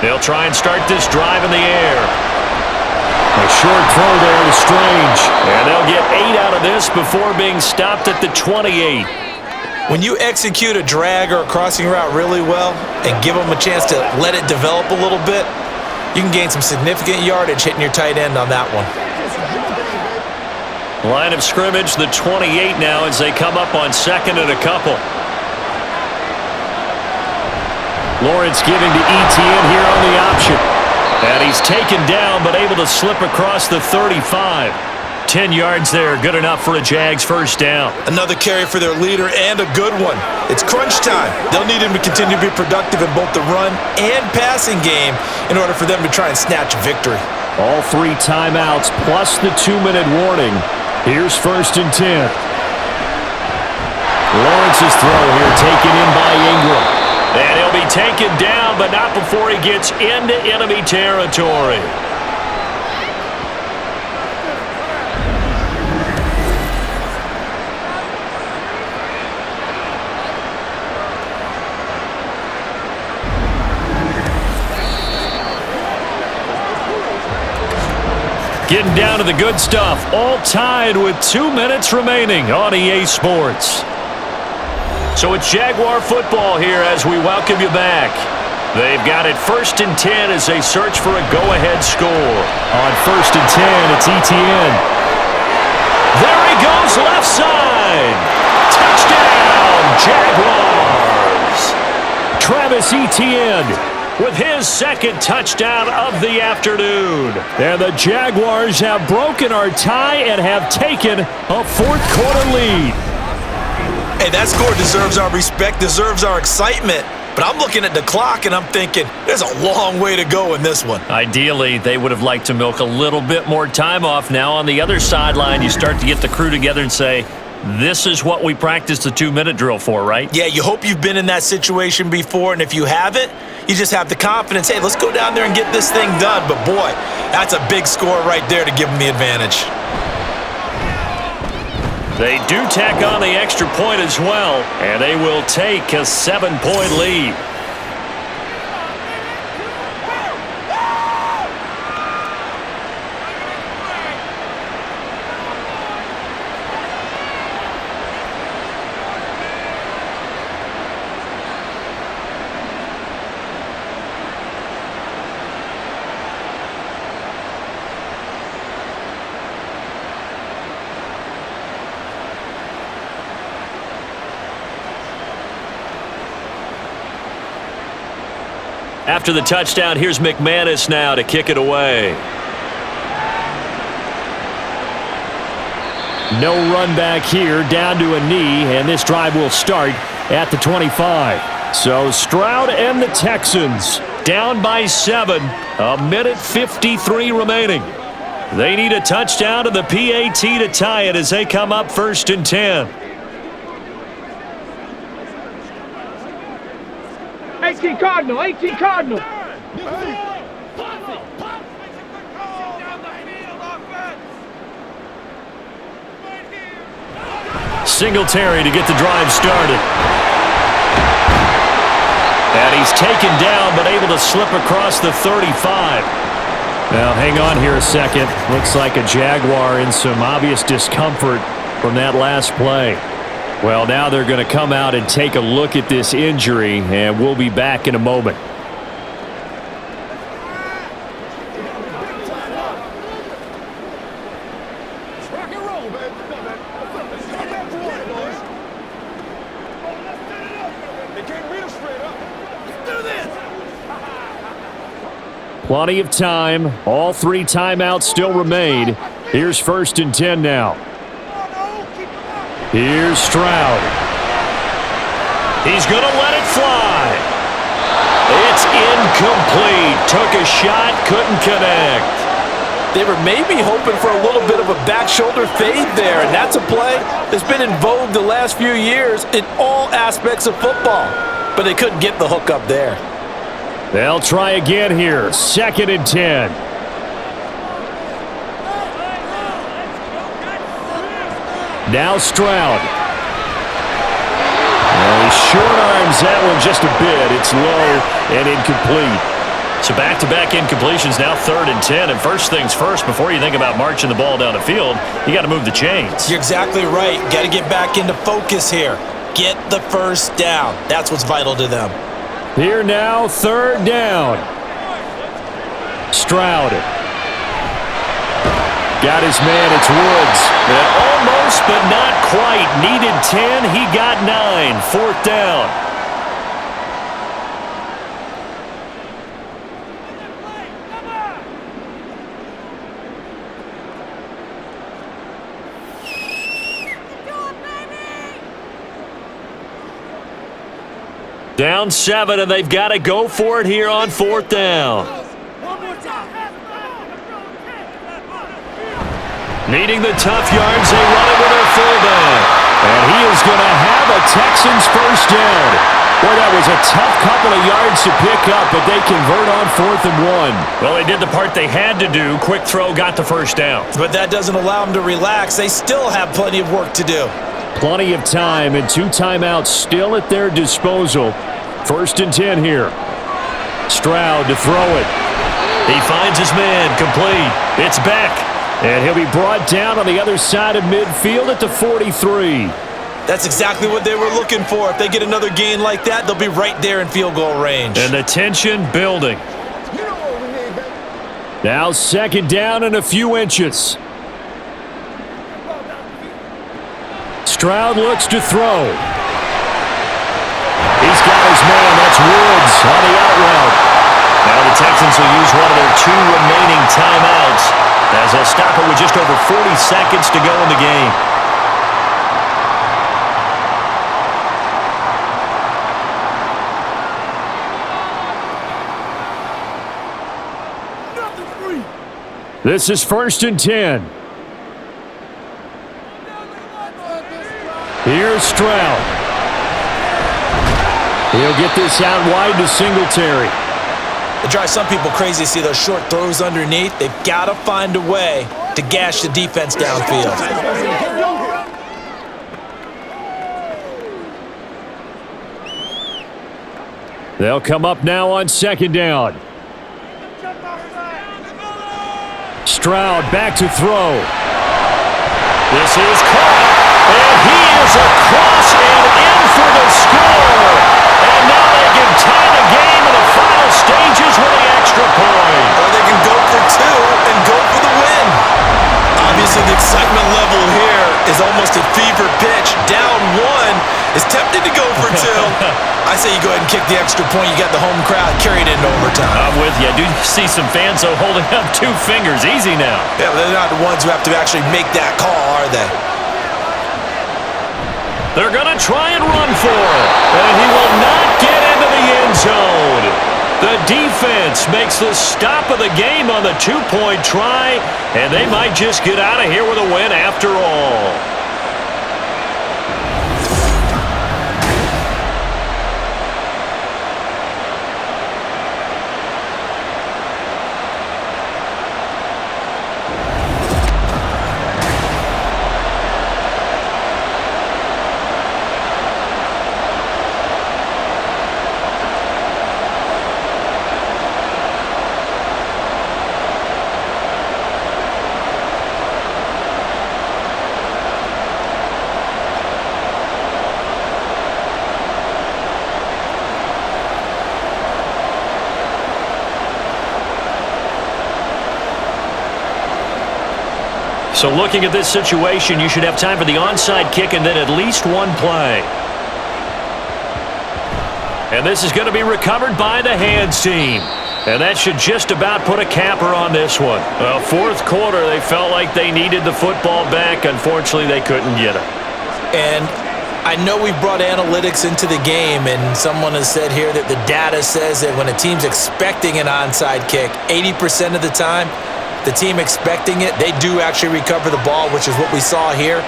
They'll try and start this drive in the air. A short throw there to Strange. And they'll get 8 out of this before being stopped at the 28. When you execute a drag or a crossing route really well and give them a chance to let it develop a little bit, you can gain some significant yardage hitting your tight end on that one. Line of scrimmage, the 28 now as they come up on 2nd and a couple. Lawrence giving to Etienne here on the option. And he's taken down but able to slip across the 35. 10 yards there, good enough for a Jags first down. Another carry for their leader and a good one. It's crunch time. They'll need him to continue to be productive in both the run and passing game in order for them to try and snatch a victory. All 3 timeouts plus the 2-minute warning. Here's 1st and 10. Lawrence's throw here taken in by Ingram. And he'll be taken down, but not before he gets into enemy territory. Getting down to the good stuff, all tied with 2 minutes remaining on EA Sports. So it's Jaguar football here as we welcome you back. They've got it 1st and 10 as they search for a go-ahead score. On 1st and 10, it's Etienne. There he goes, left side. Touchdown, Jaguars. Travis Etienne with his 2nd touchdown of the afternoon. And the Jaguars have broken our tie and have taken a 4th quarter lead. Hey, that score deserves our respect, deserves our excitement. But I'm looking at the clock and I'm thinking there's a long way to go in this one. Ideally, they would have liked to milk a little bit more time off. Now on the other sideline, you start to get the crew together and say, this is what we practiced the 2-minute drill for, right? Yeah, you hope you've been in that situation before, and if you haven't, you just have the confidence, hey, let's go down there and get this thing done. But boy, that's a big score right there to give them the advantage. They do tack on the extra point as well, and they will take a 7-point lead. After the touchdown, here's McManus now to kick it away. No run back here, down to a knee, and this drive will start at the 25. So Stroud and the Texans down by 7, a minute 53 remaining. They need a touchdown to the PAT to tie it as they come up 1st and 10. 18 Cardinal, 18 Cardinal. Singletary to get the drive started. And he's taken down but able to slip across the 35. Now hang on here a second. Looks like a Jaguar in some obvious discomfort from that last play. Well, now they're going to come out and take a look at this injury, and we'll be back in a moment. Plenty of time. All 3 timeouts still remain. Here's 1st and 10 now. Here's Stroud. He's going to let it fly. It's incomplete. Took a shot, couldn't connect. They were maybe hoping for a little bit of a back shoulder fade there, and that's a play that's been in vogue the last few years in all aspects of football. But they couldn't get the hook up there. They'll try again here. 2nd and 10. Now Stroud. He short arms that one just a bit. It's low and incomplete. So back-to-back incompletions, now 3rd and 10. And first things first, before you think about marching the ball down the field, you got to move the chains. You're exactly right. Got to get back into focus here. Get the first down. That's what's vital to them. Here now, 3rd down. Stroud. Got his man, it's Woods. Almost, but not quite. Needed 10, he got 9. 4th down. Down 7, and they've got to go for it here on 4th down. Needing the tough yards, they run it with their fullback. And he is going to have a Texans first down. Boy, that was a tough couple of yards to pick up, but they convert on 4th and 1. Well, they did the part they had to do. Quick throw, got the first down. But that doesn't allow them to relax. They still have plenty of work to do. Plenty of time and 2 timeouts still at their disposal. 1st and 10 here. Stroud to throw it. He finds his man, complete. It's back. And he'll be brought down on the other side of midfield at the 43. That's exactly what they were looking for. If they get another gain like that, they'll be right there in field goal range. And the tension building. Now 2nd down and a few inches. Stroud looks to throw. He's got his man. That's Woods on the out route. Now the Texans will use one of their 2 remaining timeouts as they'll stop it with just over 40 seconds to go in the game. This is 1st and 10. Here's Stroud. He'll get this out wide to Singletary. It drives some people crazy to see those short throws underneath. They've got to find a way to gash the defense downfield. They'll come up now on 2nd down. Stroud back to throw. This is caught, and he is across and in for the score. And now they can tie the game in the final stages with the extra point. Or they can go for 2 and go for the win. Obviously, the excitement level here is almost a fever pitch. Down 1 is tempted to go for 2. I say you go ahead and kick the extra point. You got the home crowd carried into overtime. I'm with you. I do see some fans, though, holding up 2 fingers. Easy now. Yeah, they're not the ones who have to actually make that call, are they? They're going to try and run for it. And he will not get into the end zone. The defense makes the stop of the game on the 2-point try, and they might just get out of here with a win after all. So looking at this situation, you should have time for the onside kick and then at least 1 play. And this is going to be recovered by the hands team. And that should just about put a capper on this one. Well, fourth quarter, they felt like they needed the football back. Unfortunately, they couldn't get it. And I know we've brought analytics into the game, and someone has said here that the data says that when a team's expecting an onside kick, 80% of the time, the team expecting it, they do actually recover the ball, which is what we saw here.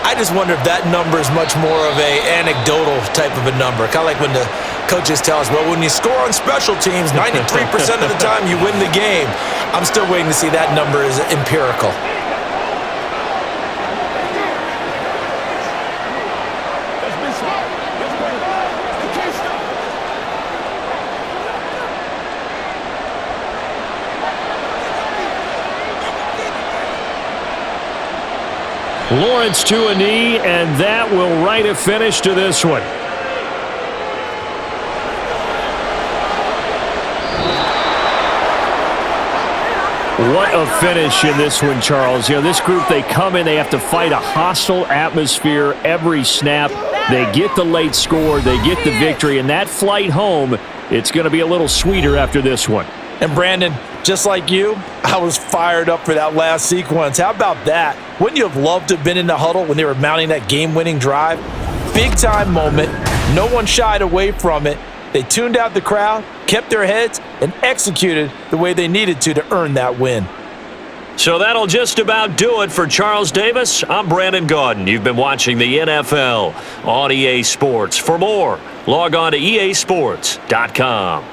I just wonder if that number is much more of a anecdotal type of a number. Kind of like when the coaches tell us, well, when you score on special teams, 93% of the time you win the game. I'm still waiting to see that number is empirical. Lawrence to a knee, and that will write a finish to this one. What a finish in this one, Charles. You know, this group, they come in, they have to fight a hostile atmosphere every snap. They get the late score, they get the victory, and that flight home, it's going to be a little sweeter after this one. And Brandon, just like you, I was fired up for that last sequence. How about that? Wouldn't you have loved to have been in the huddle when they were mounting that game-winning drive? Big-time moment. No one shied away from it. They tuned out the crowd, kept their heads, and executed the way they needed to earn that win. So that'll just about do it for Charles Davis. I'm Brandon Gaudin. You've been watching the NFL on EA Sports. For more, log on to easports.com.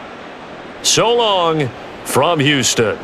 So long from Houston.